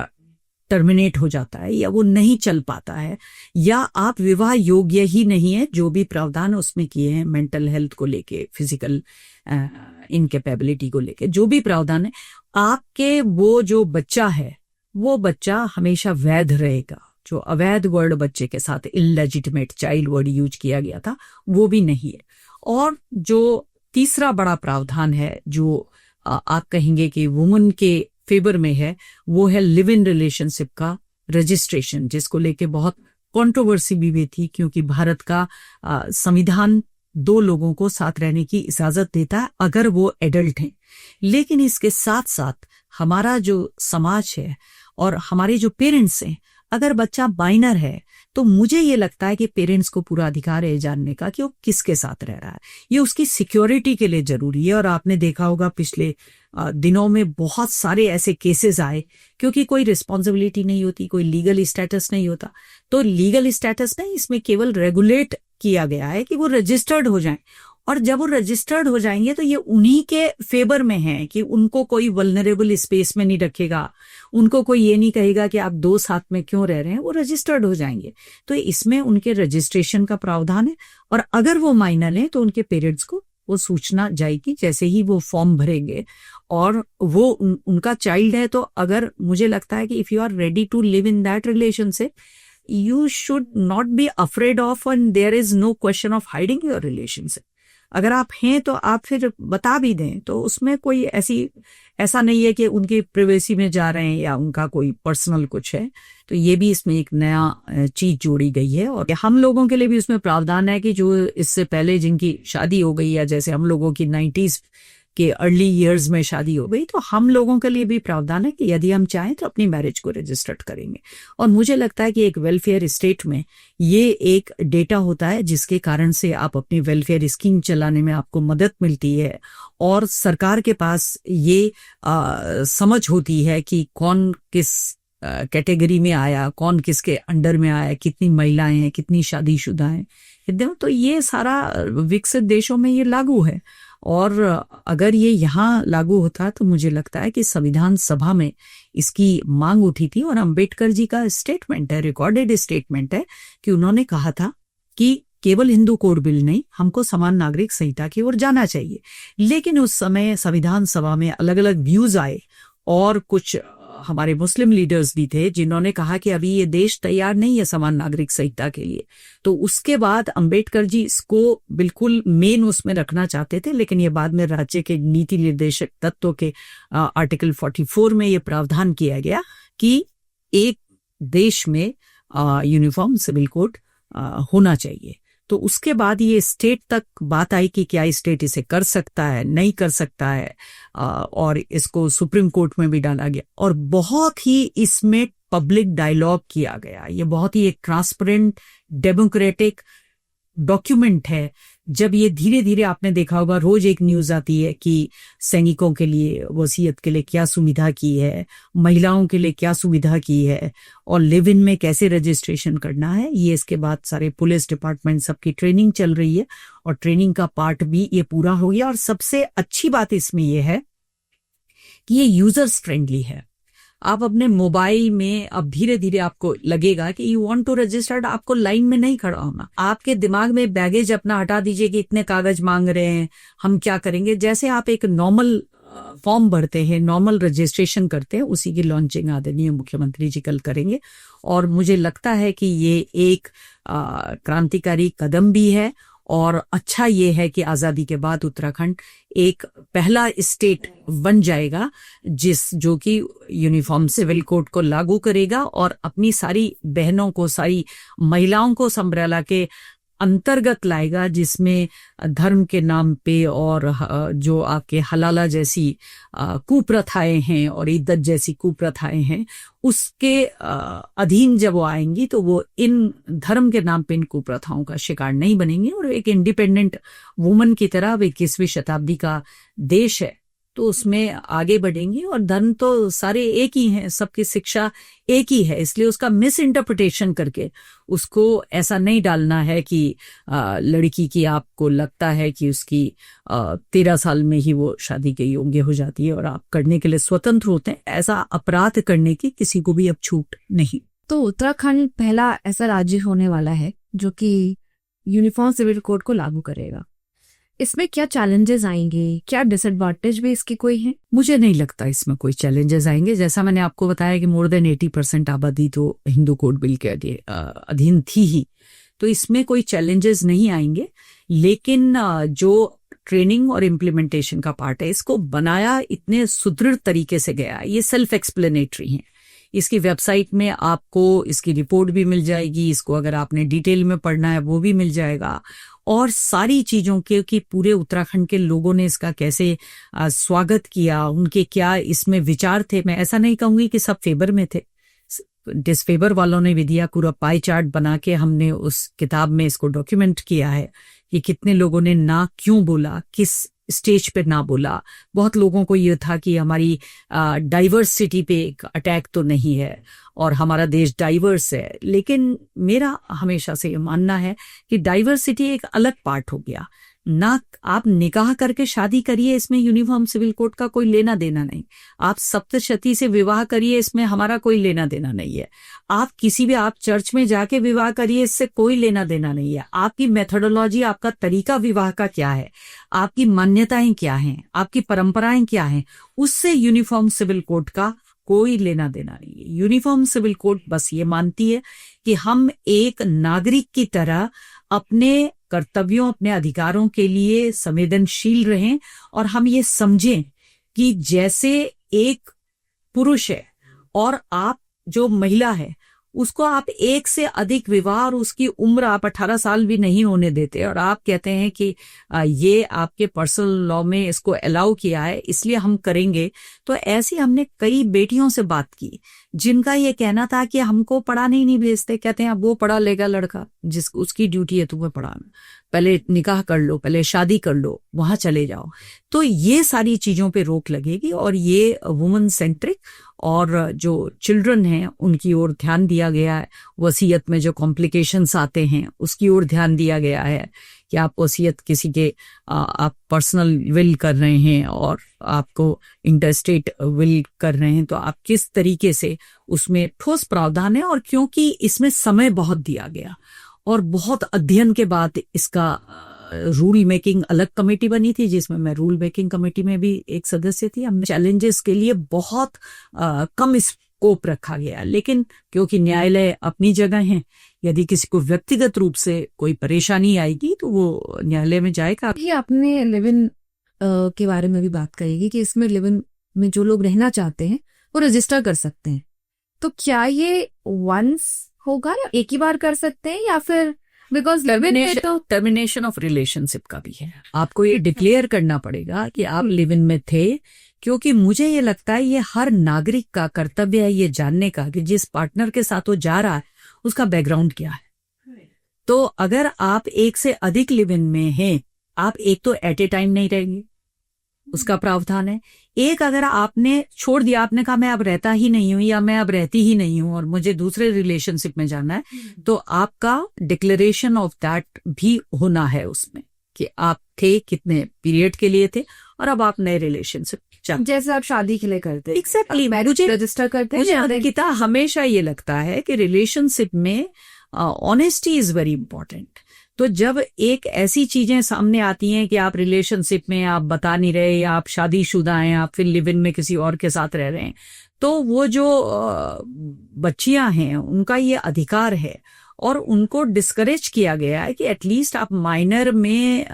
टर्मिनेट हो जाता है या वो नहीं चल पाता है या आप विवाह योग्य ही नहीं है, जो भी प्रावधान उसमें किए हैं मेंटल हेल्थ को लेके, फिजिकल इनकेपेबिलिटी को लेके, जो भी प्रावधान है, आपके वो जो बच्चा है वो बच्चा हमेशा वैध रहेगा। जो अवैध वर्ड बच्चे के साथ इललेजिटिमेट चाइल्ड वर्ड यूज किया गया था वो भी नहीं है। और जो तीसरा बड़ा प्रावधान है जो आप कहेंगे कि वुमन के फेवर में है, वो है लिव इन रिलेशनशिप का रजिस्ट्रेशन, जिसको लेके बहुत कंट्रोवर्सी भी हुई थी, क्योंकि भारत का संविधान 2 लोगों को साथ रहने की इजाजत देता है अगर वो एडल्ट हैं। लेकिन इसके साथ साथ हमारा जो समाज है और हमारे जो पेरेंट्स हैं, अगर बच्चा माइनर है तो मुझे ये लगता है कि पेरेंट्स को पूरा अधिकार है जानने का कि वो किसके साथ रह रहा है। ये उसकी सिक्योरिटी के लिए जरूरी है। और आपने देखा होगा पिछले दिनों में बहुत सारे ऐसे केसेस आए, क्योंकि कोई रिस्पॉन्सिबिलिटी नहीं होती, कोई लीगल स्टेटस नहीं होता। तो लीगल स्टेटस नहीं, इसमें केवल रेगुलेट किया गया है कि वो रजिस्टर्ड हो जाएं। और जब वो रजिस्टर्ड हो जाएंगे तो ये उन्हीं के फेवर में है कि उनको कोई वल्नरेबल स्पेस में नहीं रखेगा, उनको कोई ये नहीं कहेगा कि आप 2 साथ में क्यों रह रहे हैं, वो रजिस्टर्ड हो जाएंगे। तो इसमें उनके रजिस्ट्रेशन का प्रावधान है। और अगर वो माइनर है तो उनके पेरेंट्स को वो सूचना जाएगी जैसे ही वो फॉर्म भरेंगे और वो उनका चाइल्ड है। तो अगर मुझे लगता है कि if you are ready to live in that relationship, you should not be afraid of, and there is no question of hiding your relationship. अगर आप हैं तो आप फिर बता भी दें, तो उसमें कोई ऐसा नहीं है कि उनकी प्राइवेसी में जा रहे हैं या उनका कोई पर्सनल कुछ है। तो ये भी इसमें एक नया चीज जोड़ी गई है। और हम लोगों के लिए भी उसमें प्रावधान है कि जो इससे पहले जिनकी शादी हो गई या जैसे हम लोगों की 90s के अर्ली ईयर्स में शादी हो गई, तो हम लोगों के लिए भी प्रावधान है कि यदि हम चाहें तो अपनी मैरिज को रजिस्टर्ड करेंगे। और मुझे लगता है कि एक वेलफेयर स्टेट में ये एक डेटा होता है जिसके कारण से आप अपनी वेलफेयर स्कीम चलाने में आपको मदद मिलती है और सरकार के पास ये समझ होती है कि कौन किस कैटेगरी में आया, कौन किसके अंडर में आया, कितनी महिलाएं हैं, कितनी शादीशुदा हैं। तो ये सारा विकसित देशों में ये लागू है। और अगर ये यहाँ लागू होता तो मुझे लगता है कि संविधान सभा में इसकी मांग उठी थी। और अंबेडकर जी का स्टेटमेंट है, रिकॉर्डेड स्टेटमेंट है, कि उन्होंने कहा था कि केवल हिंदू कोड बिल नहीं, हमको समान नागरिक संहिता की ओर जाना चाहिए। लेकिन उस समय संविधान सभा में अलग अलग व्यूज आए और कुछ हमारे मुस्लिम लीडर्स भी थे जिन्होंने कहा कि अभी ये देश तैयार नहीं है समान नागरिक संहिता के लिए। तो उसके बाद अंबेडकर जी इसको बिल्कुल मेन उसमें रखना चाहते थे, लेकिन ये बाद में राज्य के नीति निर्देशक तत्वों के आर्टिकल 44 में ये प्रावधान किया गया कि एक देश में यूनिफॉर्म सिविल कोड होना चाहिए। तो उसके बाद ये स्टेट तक बात आई कि क्या स्टेट इसे कर सकता है, नहीं कर सकता है, और इसको सुप्रीम कोर्ट में भी डाला गया और बहुत ही इसमें पब्लिक डायलॉग किया गया। ये बहुत ही एक ट्रांसपेरेंट डेमोक्रेटिक डॉक्यूमेंट है। जब ये धीरे धीरे, आपने देखा होगा रोज एक न्यूज आती है कि सैनिकों के लिए वसीयत के लिए क्या सुविधा की है, महिलाओं के लिए क्या सुविधा की है, और लिव इन में कैसे रजिस्ट्रेशन करना है। ये इसके बाद सारे पुलिस डिपार्टमेंट सबकी ट्रेनिंग चल रही है और ट्रेनिंग का पार्ट भी ये पूरा हो गया। और सबसे अच्छी बात इसमें ये है कि ये यूजर्स फ्रेंडली है। आप अपने मोबाइल में अब धीरे धीरे आपको लगेगा कि यू वांट टू रजिस्टर्ड, आपको लाइन में नहीं खड़ा होना। आपके दिमाग में बैगेज अपना हटा दीजिए कि इतने कागज मांग रहे हैं, हम क्या करेंगे। जैसे आप एक नॉर्मल फॉर्म भरते हैं, नॉर्मल रजिस्ट्रेशन करते हैं, उसी की लॉन्चिंग आदरणीय मुख्यमंत्री जी कल करेंगे। और मुझे लगता है कि ये एक क्रांतिकारी कदम भी है। और अच्छा ये है कि आजादी के बाद उत्तराखंड एक पहला स्टेट बन जाएगा जो कि यूनिफॉर्म सिविल कोड को लागू करेगा और अपनी सारी बहनों को, सारी महिलाओं को उस अम्ब्रेला के अंतर्गत लाएगा, जिसमें धर्म के नाम पे और जो आपके हलाला जैसी कुप्रथाएं हैं और इद्दत जैसी कुप्रथाएं हैं, उसके अधीन जब वो आएंगी तो वो इन धर्म के नाम पे इन कुप्रथाओं का शिकार नहीं बनेंगे और एक इंडिपेंडेंट वुमन की तरह अब 21वीं शताब्दी का देश है तो उसमें आगे बढ़ेंगी। और धर्म तो सारे एक ही हैं, सबकी शिक्षा एक ही है, इसलिए उसका मिस इंटरप्रिटेशन करके उसको ऐसा नहीं डालना है कि लड़की की आपको लगता है कि उसकी 13 साल में ही वो शादी के योग्य हो जाती है और आप करने के लिए स्वतंत्र होते हैं। ऐसा अपराध करने की किसी को भी अब छूट नहीं। तो उत्तराखंड पहला ऐसा राज्य होने वाला है जो कि यूनिफॉर्म सिविल कोड को लागू करेगा। इसमें क्या चैलेंजेस आएंगे, क्या डिसएडवांटेज भी इसके कोई हैं? मुझे नहीं लगता इसमें कोई चैलेंजेस आएंगे। जैसा मैंने आपको बताया कि मोर देन 80% आबादी तो हिंदू कोड बिल के अधीन थी ही, तो इसमें कोई चैलेंजेस नहीं आएंगे। लेकिन जो ट्रेनिंग और इम्प्लीमेंटेशन का पार्ट है, इसको बनाया इतने सुदृढ़ तरीके से गया, ये सेल्फ एक्सप्लेनेटरी है। इसकी वेबसाइट में आपको इसकी रिपोर्ट भी मिल जाएगी, इसको अगर आपने डिटेल में पढ़ना है वो भी मिल जाएगा, और सारी चीजों के कि पूरे उत्तराखंड के लोगों ने इसका कैसे स्वागत किया, उनके क्या इसमें विचार थे। मैं ऐसा नहीं कहूंगी कि सब फेवर में थे, डिसफेवर वालों ने भी दिया। पूरा पाई चार्ट बना के हमने उस किताब में इसको डॉक्यूमेंट किया है कि कितने लोगों ने ना क्यों बोला, किस स्टेज पे ना बोला। बहुत लोगों को ये था कि हमारी डाइवर्सिटी पे एक अटैक तो नहीं है और हमारा देश डाइवर्स है, लेकिन मेरा हमेशा से ये मानना है कि डाइवर्सिटी एक अलग पार्ट हो गया ना। आप निकाह करके शादी करिए, इसमें यूनिफॉर्म सिविल कोड का कोई लेना देना नहीं। आप सप्तशती से विवाह करिए, इसमें हमारा कोई लेना देना नहीं है। आप किसी भी आप चर्च में जाके विवाह करिए, इससे कोई लेना देना नहीं है। आपकी मेथोडोलॉजी, आपका तरीका विवाह का क्या है, आपकी मान्यताएं क्या हैं, आपकी परंपराएं क्या हैं, उससे यूनिफॉर्म सिविल कोड का कोई लेना देना नहीं है। यूनिफॉर्म सिविल कोड बस ये मानती है कि हम एक नागरिक की तरह अपने कर्तव्यों, अपने अधिकारों के लिए संवेदनशील रहें और हम ये समझें कि जैसे एक पुरुष है और आप जो महिला है उसको आप एक से अधिक विवाह, और उसकी उम्र आप 18 साल भी नहीं होने देते और आप कहते हैं कि ये आपके पर्सनल लॉ में इसको अलाउ किया है इसलिए हम करेंगे। तो ऐसी हमने कई बेटियों से बात की जिनका ये कहना था कि हमको पढ़ाने ही नहीं भेजते, कहते हैं अब वो पढ़ा लेगा लड़का, उसकी ड्यूटी है तुम्हें पढ़ाना, पहले निकाह कर लो, पहले शादी कर लो, वहां चले जाओ। तो ये सारी चीजों पे रोक लगेगी और ये वुमन सेंट्रिक और जो चिल्ड्रन हैं उनकी ओर ध्यान दिया गया है। वसीयत में जो कॉम्प्लिकेशंस आते हैं उसकी ओर ध्यान दिया गया है कि आप वसीयत किसी के आप पर्सनल विल कर रहे हैं और आपको इंटरस्टेट विल कर रहे हैं तो आप किस तरीके से, उसमें ठोस प्रावधान है। और क्योंकि इसमें समय बहुत दिया गया और बहुत अध्ययन के बाद इसका रूल मेकिंग अलग कमेटी बनी थी जिसमें मैं रूल मेकिंग कमेटी में भी एक सदस्य थी। हमने चैलेंजेस के लिए बहुत कम स्कोप रखा गया, लेकिन क्योंकि न्यायालय अपनी जगह है, यदि किसी को व्यक्तिगत रूप से कोई परेशानी आएगी तो वो न्यायालय में जाएगा। ये आपने लिव इन के बारे में भी बात करेगी कि इसमें लिव इन में जो लोग रहना चाहते हैं वो रजिस्टर कर सकते हैं, तो क्या ये वंस होगा या एक ही बार कर सकते हैं या फिर बिकॉज टर्मिनेशन ऑफ रिलेशनशिप का भी है। आपको ये डिक्लेयर करना पड़ेगा कि आप लिव इन में थे, क्योंकि मुझे ये लगता है ये हर नागरिक का कर्तव्य है ये जानने का कि जिस पार्टनर के साथ वो जा रहा है उसका बैकग्राउंड क्या है। तो अगर आप एक से अधिक लिव इन में हैं, आप एक तो एट ए टाइम नहीं रहेंगे, उसका प्रावधान है। एक अगर आपने छोड़ दिया, आपने कहा मैं अब रहता ही नहीं हूं या मैं अब रहती ही नहीं हूं और मुझे दूसरे रिलेशनशिप में जाना है, तो आपका डिक्लेरेशन ऑफ दैट भी होना है उसमें कि आप थे, कितने पीरियड के लिए थे और अब आप नए रिलेशनशिप। जैसे आप शादी के लिए करते हैं एग्जैक्टली, मुझे रजिस्टर करते मुझे हैं। अंकिता हमेशा ये लगता है कि रिलेशनशिप में ऑनेस्टी इज वेरी इंपॉर्टेंट। तो जब एक ऐसी चीजें सामने आती हैं कि आप रिलेशनशिप में आप बता नहीं रहे या आप शादीशुदा हैं, आप फिर लिव इन में किसी और के साथ रह रहे हैं, तो वो जो बच्चियां हैं उनका ये अधिकार है और उनको डिस्करेज किया गया है कि एटलीस्ट आप माइनर में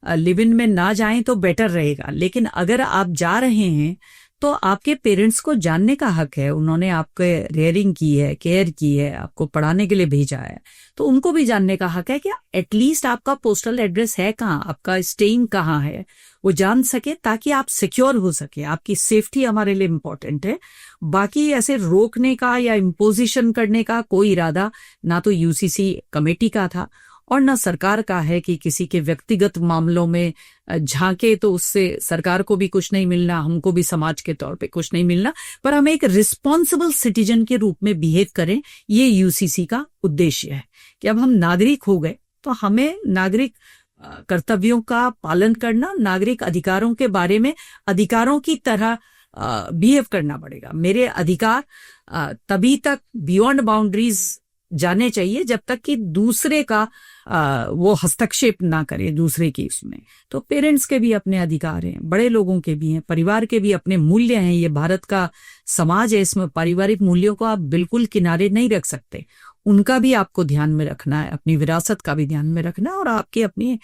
लिव इन में ना जाएं तो बेटर रहेगा। लेकिन अगर आप जा रहे हैं तो आपके पेरेंट्स को जानने का हक है, उन्होंने आपके रेयरिंग की है, केयर की है, आपको पढ़ाने के लिए भेजा है, तो उनको भी जानने का हक है कि एटलीस्ट आपका पोस्टल एड्रेस है कहाँ, आपका स्टेइंग कहाँ है, वो जान सके ताकि आप सिक्योर हो सके। आपकी सेफ्टी हमारे लिए इम्पोर्टेंट है। बाकी ऐसे रोकने का या इम्पोजिशन करने का कोई इरादा ना तो यूसीसी कमेटी का था और ना सरकार का है कि किसी के व्यक्तिगत मामलों में झांके तो उससे सरकार को भी कुछ नहीं मिलना, हमको भी समाज के तौर पे कुछ नहीं मिलना, पर हम एक रिस्पॉन्सिबल सिटीजन के रूप में बिहेव करें, ये यूसीसी का उद्देश्य है कि अब हम नागरिक हो गए तो हमें नागरिक कर्तव्यों का पालन करना, नागरिक अधिकारों के बारे में अधिकारों की तरह बिहेव करना पड़ेगा। मेरे अधिकार तभी तक बियॉन्ड बाउंड्रीज जाने चाहिए जब तक कि दूसरे का वो हस्तक्षेप ना करे दूसरे की इसमें। तो पेरेंट्स के भी अपने अधिकार हैं, बड़े लोगों के भी हैं, परिवार के भी अपने मूल्य हैं। ये भारत का समाज है, इसमें पारिवारिक मूल्यों को आप बिल्कुल किनारे नहीं रख सकते। उनका भी आपको ध्यान में रखना है, अपनी विरासत का भी ध्यान में रखना है। और आपकी अपनी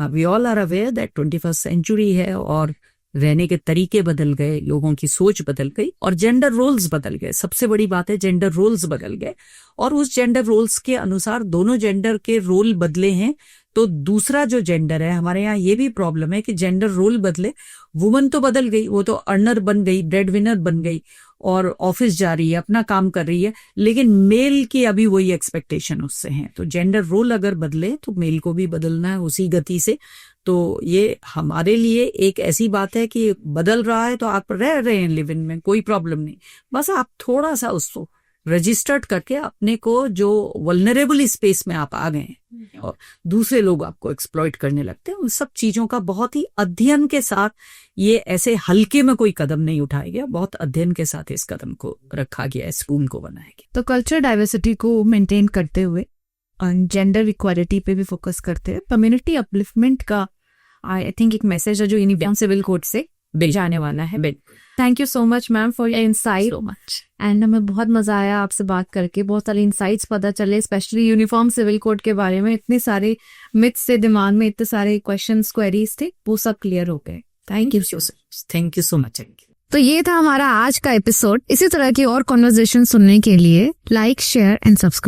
we all are aware that 21st century है और रहने के तरीके बदल गए, लोगों की सोच बदल गई और जेंडर रोल्स बदल गए। सबसे बड़ी बात है जेंडर रोल्स बदल गए और उस जेंडर रोल्स के अनुसार दोनों जेंडर के रोल बदले हैं। तो दूसरा जो जेंडर है, हमारे यहाँ ये भी प्रॉब्लम है कि जेंडर रोल बदले, वुमन तो बदल गई, वो तो अर्नर बन गई, ब्रेड विनर बन गई और ऑफिस जा रही है, अपना काम कर रही है, लेकिन मेल की अभी वही एक्सपेक्टेशन उससे है। तो जेंडर रोल अगर बदले तो मेल को भी बदलना है उसी गति से। तो ये हमारे लिए एक ऐसी बात है कि बदल रहा है तो आप रह रहे हैं लिव इन में, कोई प्रॉब्लम नहीं। बस आप थोड़ा सा उसको रजिस्टर्ड करके अपने को जो वल्नरेबल स्पेस में आप आ गए हैं और दूसरे लोग आपको एक्सप्लॉइट करने लगते हैं, उन सब चीजों का बहुत ही अध्ययन के साथ, ये ऐसे हल्के में कोई कदम नहीं उठाया गया, बहुत अध्ययन के साथ इस कदम को रखा गया है, स्कूल को बनाया गया। तो कल्चर डाइवर्सिटी को मेंटेन करते हुए जेंडर इक्वालिटी पे भी फोकस करते हैं, कम्युनिटी अपलिफ्टमेंट का आई थिंक एक मैसेज है जो यूनिफॉर्म सिविल कोड से जाने वाला है। Thank you so much ma'am for your insight so much and हमें बहुत मजा आया आपसे बात करके, बहुत सारे इनसाइट्स पता चले, स्पेशली यूनिफॉर्म सिविल कोड के बारे में। इतने सारे मिथ्स थे दिमाग में, इतने सारे क्वेश्चंस क्वेरीज थे, वो सब क्लियर हो गए। Thank you so much. तो ये था हमारा आज का एपिसोड। इसी तरह की और कॉन्वर्सेशन सुनने के लिए लाइक, शेयर एंड सब्सक्राइब।